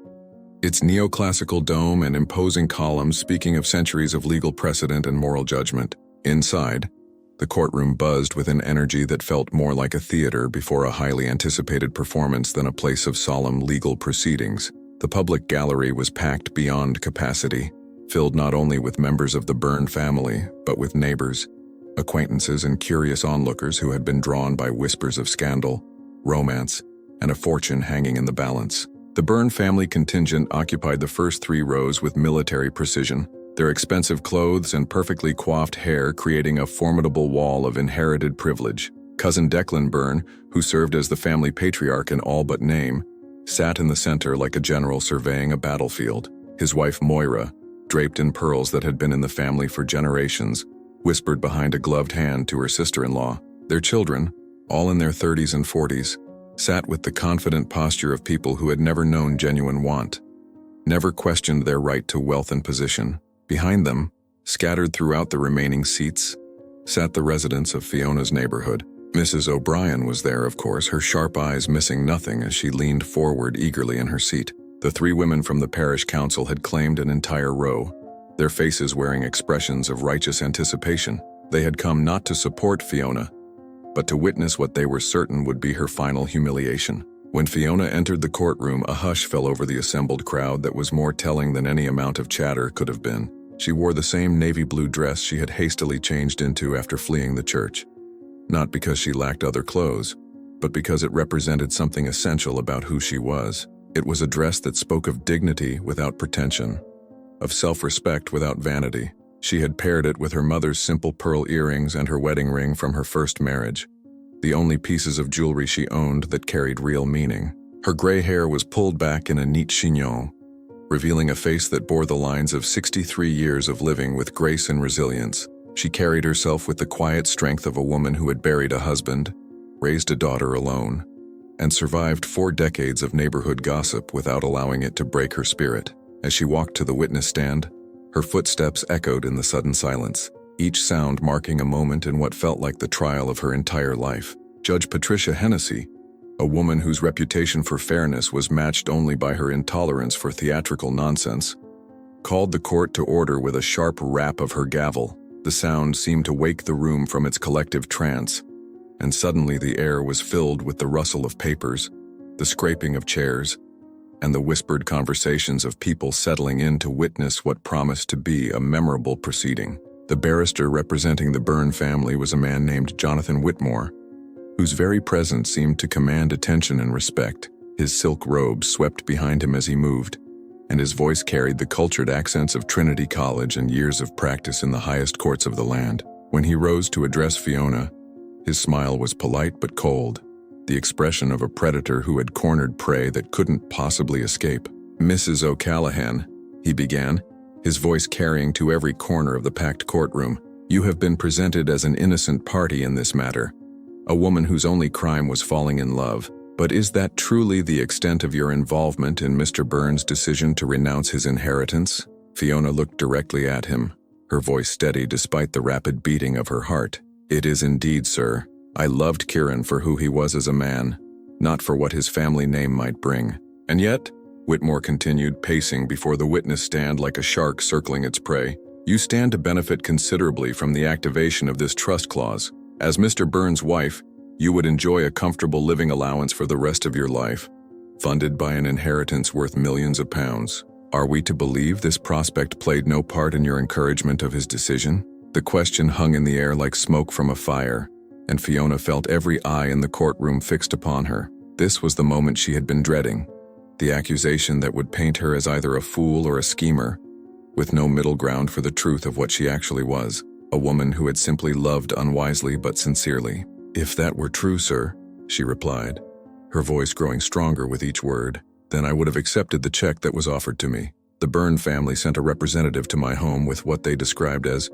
its neoclassical dome and imposing columns speaking of centuries of legal precedent and moral judgment. Inside, the courtroom buzzed with an energy that felt more like a theater before a highly anticipated performance than a place of solemn legal proceedings. The public gallery was packed beyond capacity, filled not only with members of the Byrne family, but with neighbors, acquaintances, and curious onlookers who had been drawn by whispers of scandal, romance, and a fortune hanging in the balance. The Byrne family contingent occupied the first 3 rows with military precision, their expensive clothes and perfectly coiffed hair creating a formidable wall of inherited privilege. Cousin Declan Byrne, who served as the family patriarch in all but name, sat in the center like a general surveying a battlefield. His wife Moira, draped in pearls that had been in the family for generations, whispered behind a gloved hand to her sister-in-law. Their children, all in their 30s and 40s, sat with the confident posture of people who had never known genuine want, never questioned their right to wealth and position. Behind them, scattered throughout the remaining seats, sat the residents of Fiona's neighborhood. Mrs. O'Brien was there, of course, her sharp eyes missing nothing as she leaned forward eagerly in her seat. The 3 women from the parish council had claimed an entire row, their faces wearing expressions of righteous anticipation. They had come not to support Fiona, but to witness what they were certain would be her final humiliation. When Fiona entered the courtroom, a hush fell over the assembled crowd that was more telling than any amount of chatter could have been. She wore the same navy blue dress she had hastily changed into after fleeing the church. Not because she lacked other clothes, but because it represented something essential about who she was. It was a dress that spoke of dignity without pretension, of self-respect without vanity. She had paired it with her mother's simple pearl earrings and her wedding ring from her first marriage, the only pieces of jewelry she owned that carried real meaning. Her gray hair was pulled back in a neat chignon, revealing a face that bore the lines of 63 years of living with grace and resilience. She carried herself with the quiet strength of a woman who had buried a husband, raised a daughter alone, and survived 4 decades of neighborhood gossip without allowing it to break her spirit. As she walked to the witness stand, her footsteps echoed in the sudden silence, each sound marking a moment in what felt like the trial of her entire life. Judge Patricia Hennessy, a woman whose reputation for fairness was matched only by her intolerance for theatrical nonsense, called the court to order with a sharp rap of her gavel. The sound seemed to wake the room from its collective trance, and suddenly the air was filled with the rustle of papers, the scraping of chairs, and the whispered conversations of people settling in to witness what promised to be a memorable proceeding. The barrister representing the Byrne family was a man named Jonathan Whitmore, whose very presence seemed to command attention and respect. His silk robe swept behind him as he moved, and his voice carried the cultured accents of Trinity College and years of practice in the highest courts of the land. When he rose to address Fiona, his smile was polite but cold, the expression of a predator who had cornered prey that couldn't possibly escape. "Mrs. O'Callaghan," he began, his voice carrying to every corner of the packed courtroom, "you have been presented as an innocent party in this matter, a woman whose only crime was falling in love. But is that truly the extent of your involvement in Mr. Byrne's decision to renounce his inheritance?" Fiona looked directly at him, her voice steady despite the rapid beating of her heart. "It is indeed, sir. I loved Kieran for who he was as a man, not for what his family name might bring. And yet," Whitmore continued, pacing before the witness stand like a shark circling its prey, "you stand to benefit considerably from the activation of this trust clause. As Mr. Burns' wife, you would enjoy a comfortable living allowance for the rest of your life, funded by an inheritance worth millions of pounds. Are we to believe this prospect played no part in your encouragement of his decision?" The question hung in the air like smoke from a fire, and Fiona felt every eye in the courtroom fixed upon her. This was the moment she had been dreading. The accusation that would paint her as either a fool or a schemer, with no middle ground for the truth of what she actually was, a woman who had simply loved unwisely but sincerely. "If that were true, sir," she replied, her voice growing stronger with each word, "then I would have accepted the check that was offered to me. The Byrne family sent a representative to my home with what they described as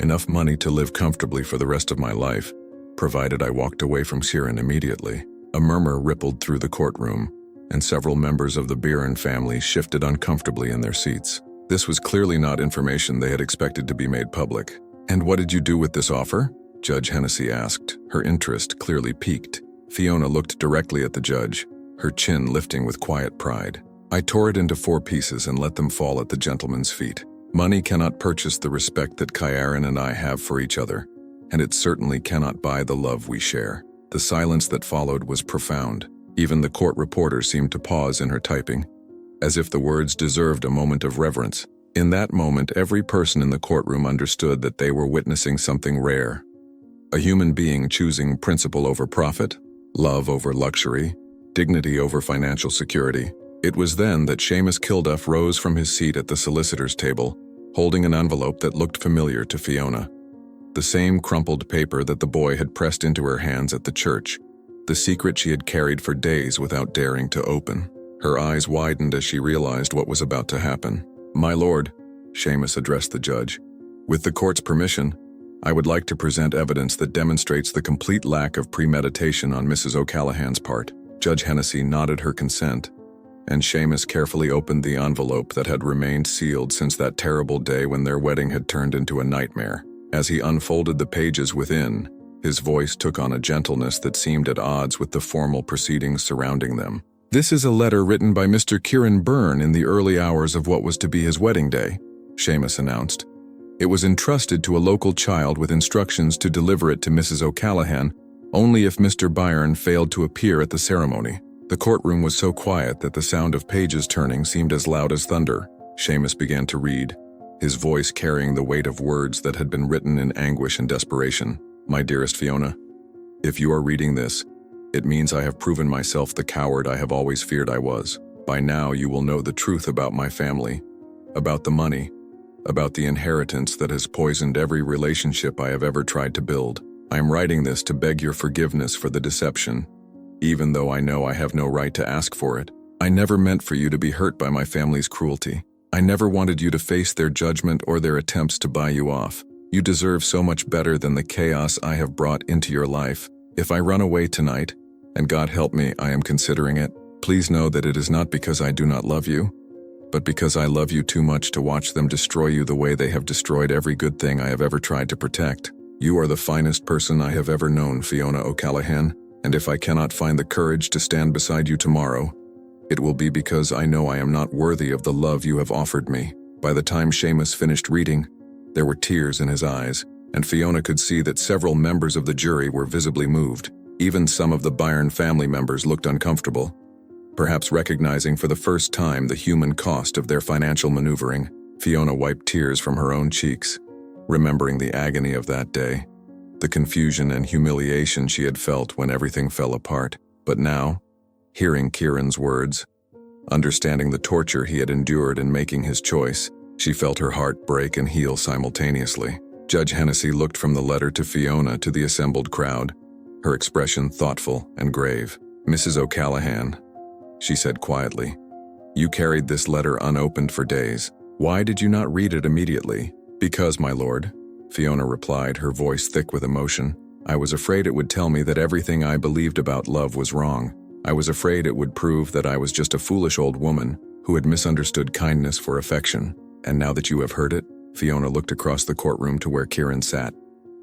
enough money to live comfortably for the rest of my life, provided I walked away from Kieran immediately." A murmur rippled through the courtroom, and several members of the Byrne family shifted uncomfortably in their seats. This was clearly not information they had expected to be made public. "And what did you do with this offer?" Judge Hennessy asked, her interest clearly piqued. Fiona looked directly at the judge, her chin lifting with quiet pride. "I tore it into 4 pieces and let them fall at the gentleman's feet. Money cannot purchase the respect that Kieran and I have for each other, and it certainly cannot buy the love we share." The silence that followed was profound. Even the court reporter seemed to pause in her typing, as if the words deserved a moment of reverence. In that moment, every person in the courtroom understood that they were witnessing something rare. A human being choosing principle over profit, love over luxury, dignity over financial security. It was then that Seamus Kilduff rose from his seat at the solicitor's table, holding an envelope that looked familiar to Fiona. The same crumpled paper that the boy had pressed into her hands at the church, the secret she had carried for days without daring to open. Her eyes widened as she realized what was about to happen. "My lord," Seamus addressed the judge, "with the court's permission, I would like to present evidence that demonstrates the complete lack of premeditation on Mrs. O'Callaghan's part." Judge Hennessy nodded her consent, and Seamus carefully opened the envelope that had remained sealed since that terrible day when their wedding had turned into a nightmare. As he unfolded the pages within, his voice took on a gentleness that seemed at odds with the formal proceedings surrounding them. "This is a letter written by Mr. Kieran Byrne in the early hours of what was to be his wedding day," Seamus announced. "It was entrusted to a local child with instructions to deliver it to Mrs. O'Callaghan only if Mr. Byrne failed to appear at the ceremony." The courtroom was so quiet that the sound of pages turning seemed as loud as thunder. Seamus began to read, his voice carrying the weight of words that had been written in anguish and desperation. "My dearest Fiona, if you are reading this, it means I have proven myself the coward I have always feared I was. By now you will know the truth about my family, about the money, about the inheritance that has poisoned every relationship I have ever tried to build. I am writing this to beg your forgiveness for the deception, even though I know I have no right to ask for it. I never meant for you to be hurt by my family's cruelty. I never wanted you to face their judgment or their attempts to buy you off. You deserve so much better than the chaos I have brought into your life. If I run away tonight, and God help me, I am considering it, please know that it is not because I do not love you, but because I love you too much to watch them destroy you the way they have destroyed every good thing I have ever tried to protect. You are the finest person I have ever known, Fiona O'Callaghan, and if I cannot find the courage to stand beside you tomorrow, it will be because I know I am not worthy of the love you have offered me." By the time Seamus finished reading, there were tears in his eyes, and Fiona could see that several members of the jury were visibly moved. Even some of the Byrne family members looked uncomfortable, perhaps recognizing for the first time the human cost of their financial maneuvering. Fiona wiped tears from her own cheeks, remembering the agony of that day, the confusion and humiliation she had felt when everything fell apart. But now, hearing Kieran's words, understanding the torture he had endured in making his choice, she felt her heart break and heal simultaneously. Judge Hennessy looked from the letter to Fiona to the assembled crowd, her expression thoughtful and grave. "Mrs. O'Callaghan," she said quietly, "you carried this letter unopened for days. Why did you not read it immediately?" "Because, my lord," Fiona replied, her voice thick with emotion, "I was afraid it would tell me that everything I believed about love was wrong. I was afraid it would prove that I was just a foolish old woman who had misunderstood kindness for affection. And now that you have heard it, Fiona looked across the courtroom to where Kieran sat,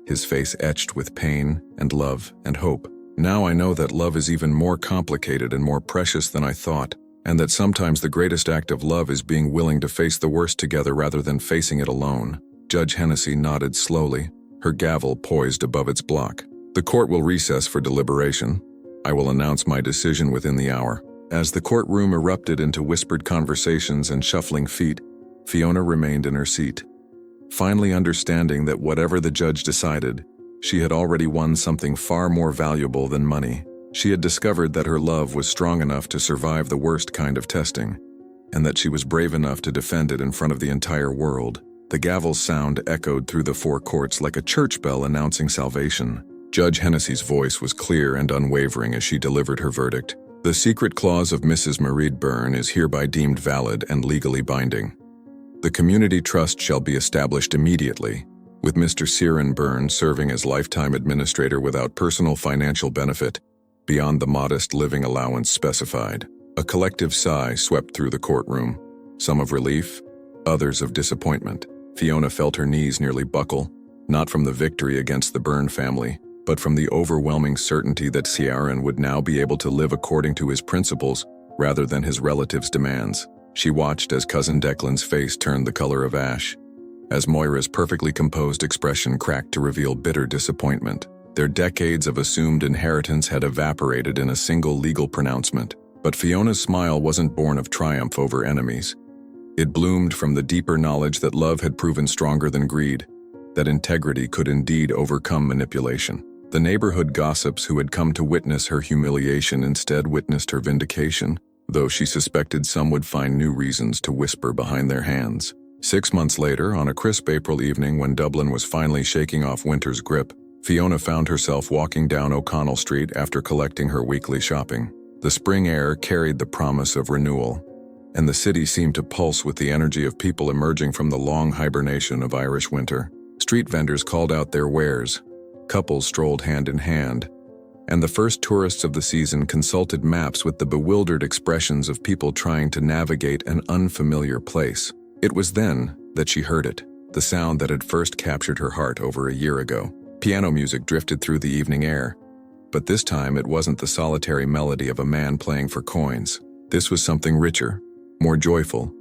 his face etched with pain and love and hope. Now I know that love is even more complicated and more precious than I thought, and that sometimes the greatest act of love is being willing to face the worst together rather than facing it alone. Judge Hennessy nodded slowly, her gavel poised above its block. The court will recess for deliberation. I will announce my decision within the hour. As the courtroom erupted into whispered conversations and shuffling feet, Fiona remained in her seat, finally understanding that whatever the judge decided, she had already won something far more valuable than money. She had discovered that her love was strong enough to survive the worst kind of testing, and that she was brave enough to defend it in front of the entire world. The gavel's sound echoed through the four courts like a church bell announcing salvation. Judge Hennessy's voice was clear and unwavering as she delivered her verdict. The secret clause of Mrs. Marie Byrne is hereby deemed valid and legally binding. The community trust shall be established immediately, with Mr. Ciaran Byrne serving as lifetime administrator without personal financial benefit, beyond the modest living allowance specified. A collective sigh swept through the courtroom, some of relief, others of disappointment. Fiona felt her knees nearly buckle, not from the victory against the Byrne family, but from the overwhelming certainty that Ciaran would now be able to live according to his principles rather than his relatives' demands. She watched as Cousin Declan's face turned the color of ash, as Moira's perfectly composed expression cracked to reveal bitter disappointment. Their decades of assumed inheritance had evaporated in a single legal pronouncement, but Fiona's smile wasn't born of triumph over enemies. It bloomed from the deeper knowledge that love had proven stronger than greed, that integrity could indeed overcome manipulation. The neighborhood gossips who had come to witness her humiliation instead witnessed her vindication, though she suspected some would find new reasons to whisper behind their hands. 6 months later, on a crisp April evening when Dublin was finally shaking off winter's grip, Fiona found herself walking down O'Connell Street after collecting her weekly shopping. The spring air carried the promise of renewal, and the city seemed to pulse with the energy of people emerging from the long hibernation of Irish winter. Street vendors called out their wares, couples strolled hand in hand, and the first tourists of the season consulted maps with the bewildered expressions of people trying to navigate an unfamiliar place. It was then that she heard it, the sound that had first captured her heart over a year ago. Piano music drifted through the evening air, but this time it wasn't the solitary melody of a man playing for coins. This was something richer, more joyful,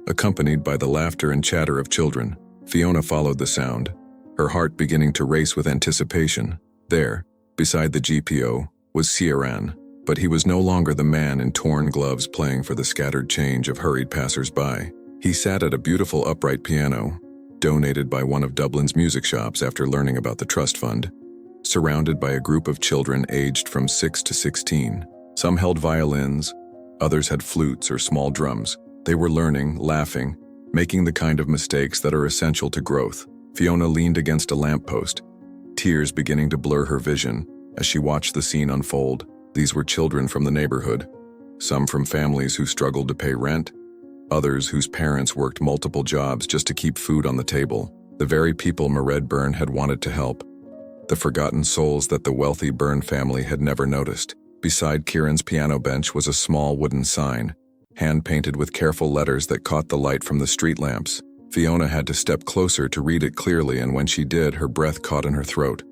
accompanied by the laughter and chatter of children. Fiona followed the sound, her heart beginning to race with anticipation. There, beside the GPO, was Ciaran, but he was no longer the man in torn gloves playing for the scattered change of hurried passers-by. He sat at a beautiful upright piano, donated by one of Dublin's music shops after learning about the trust fund, surrounded by a group of children aged from 6 to 16. Some held violins, others had flutes or small drums. They were learning, laughing, making the kind of mistakes that are essential to growth. Fiona leaned against a lamppost, tears beginning to blur her vision as she watched the scene unfold. These were children from the neighborhood, some from families who struggled to pay rent, others whose parents worked multiple jobs just to keep food on the table. The very people Marie Byrne had wanted to help, the forgotten souls that the wealthy Byrne family had never noticed. Beside Kieran's piano bench was a small wooden sign, hand-painted with careful letters that caught the light from the street lamps. Fiona had to step closer to read it clearly, and when she did, her breath caught in her throat.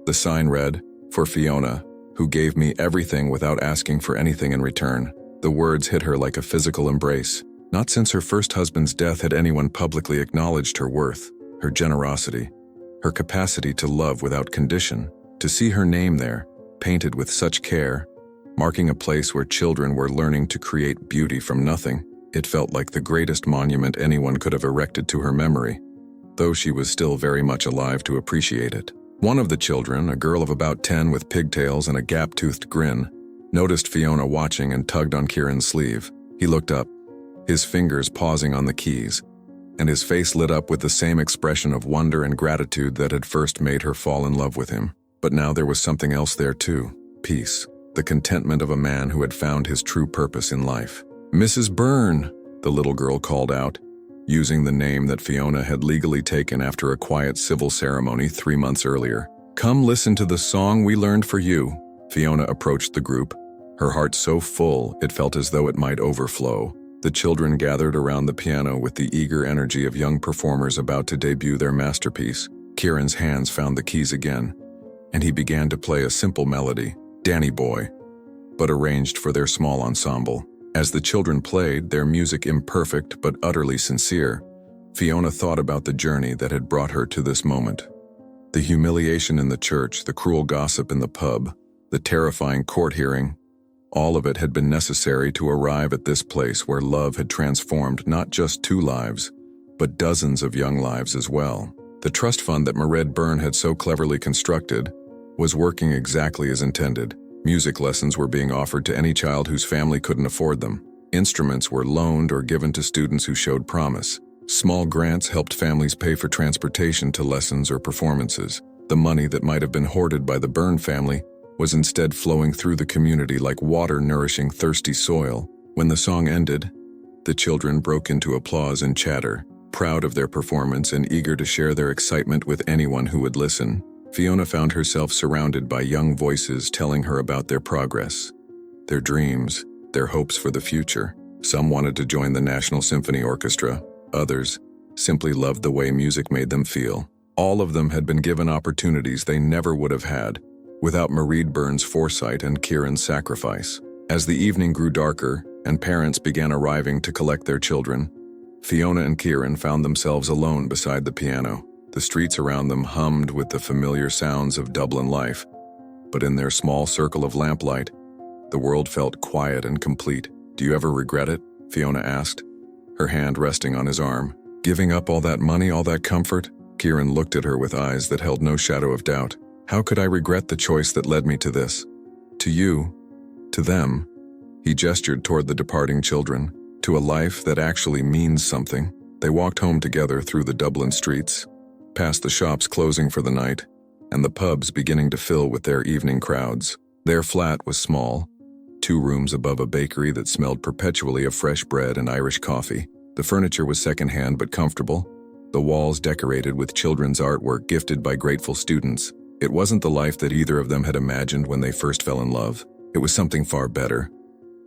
The sign read, "For Fiona, who gave me everything without asking for anything in return." The words hit her like a physical embrace. Not since her first husband's death had anyone publicly acknowledged her worth, her generosity, her capacity to love without condition. To see her name there, painted with such care, marking a place where children were learning to create beauty from nothing, it felt like the greatest monument anyone could have erected to her memory, though she was still very much alive to appreciate it. One of the children, a girl of about 10 with pigtails and a gap-toothed grin, noticed Fiona watching and tugged on Kieran's sleeve. He looked up, his fingers pausing on the keys, and his face lit up with the same expression of wonder and gratitude that had first made her fall in love with him. But now there was something else there too, peace, the contentment of a man who had found his true purpose in life. "Mrs. Byrne," the little girl called out, using the name that Fiona had legally taken after a quiet civil ceremony 3 months earlier. "Come listen to the song we learned for you." Fiona approached the group, her heart so full it felt as though it might overflow. The children gathered around the piano with the eager energy of young performers about to debut their masterpiece. Kieran's hands found the keys again, and he began to play a simple melody, Danny Boy, but arranged for their small ensemble. As the children played, their music imperfect but utterly sincere, Fiona thought about the journey that had brought her to this moment. The humiliation in the church, the cruel gossip in the pub, the terrifying court hearing, all of it had been necessary to arrive at this place where love had transformed not just 2 lives, but dozens of young lives as well. The trust fund that Mairead Byrne had so cleverly constructed was working exactly as intended. Music lessons were being offered to any child whose family couldn't afford them. Instruments were loaned or given to students who showed promise. Small grants helped families pay for transportation to lessons or performances. The money that might have been hoarded by the Byrne family was instead flowing through the community like water nourishing thirsty soil. When the song ended, the children broke into applause and chatter, proud of their performance and eager to share their excitement with anyone who would listen. Fiona found herself surrounded by young voices telling her about their progress, their dreams, their hopes for the future. Some wanted to join the National Symphony Orchestra. Others simply loved the way music made them feel. All of them had been given opportunities they never would have had without Mairead Byrne's foresight and Kieran's sacrifice. As the evening grew darker and parents began arriving to collect their children, Fiona and Kieran found themselves alone beside the piano. The streets around them hummed with the familiar sounds of Dublin life, but in their small circle of lamplight, the world felt quiet and complete. "Do you ever regret it?" Fiona asked, her hand resting on his arm. "Giving up all that money, all that comfort?" Kieran looked at her with eyes that held no shadow of doubt. "How could I regret the choice that led me to this? To you, to them." He gestured toward the departing children, "to a life that actually means something." They walked home together through the Dublin streets, past the shops closing for the night, and the pubs beginning to fill with their evening crowds. Their flat was small, 2 rooms above a bakery that smelled perpetually of fresh bread and Irish coffee. The furniture was secondhand but comfortable, the walls decorated with children's artwork gifted by grateful students. It wasn't the life that either of them had imagined when they first fell in love. It was something far better.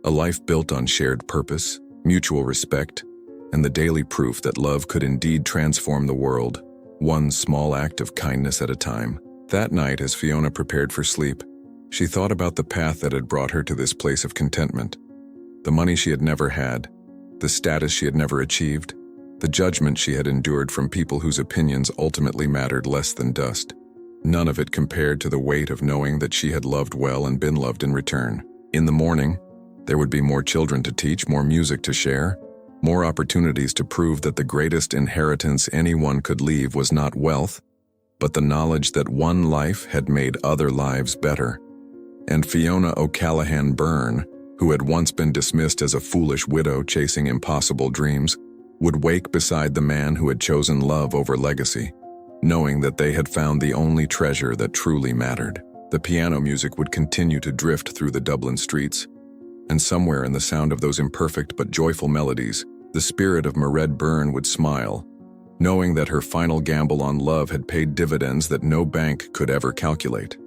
A life built on shared purpose, mutual respect, and the daily proof that love could indeed transform the world, one small act of kindness at a time. That night, as Fiona prepared for sleep, she thought about the path that had brought her to this place of contentment. The money she had never had, the status she had never achieved, the judgment she had endured from people whose opinions ultimately mattered less than dust. None of it compared to the weight of knowing that she had loved well and been loved in return. In the morning, there would be more children to teach, more music to share, more opportunities to prove that the greatest inheritance anyone could leave was not wealth, but the knowledge that one life had made other lives better. And Fiona O'Callaghan Byrne, who had once been dismissed as a foolish widow chasing impossible dreams, would wake beside the man who had chosen love over legacy, knowing that they had found the only treasure that truly mattered. The piano music would continue to drift through the Dublin streets, and somewhere in the sound of those imperfect but joyful melodies, the spirit of Mairead Byrne would smile, knowing that her final gamble on love had paid dividends that no bank could ever calculate.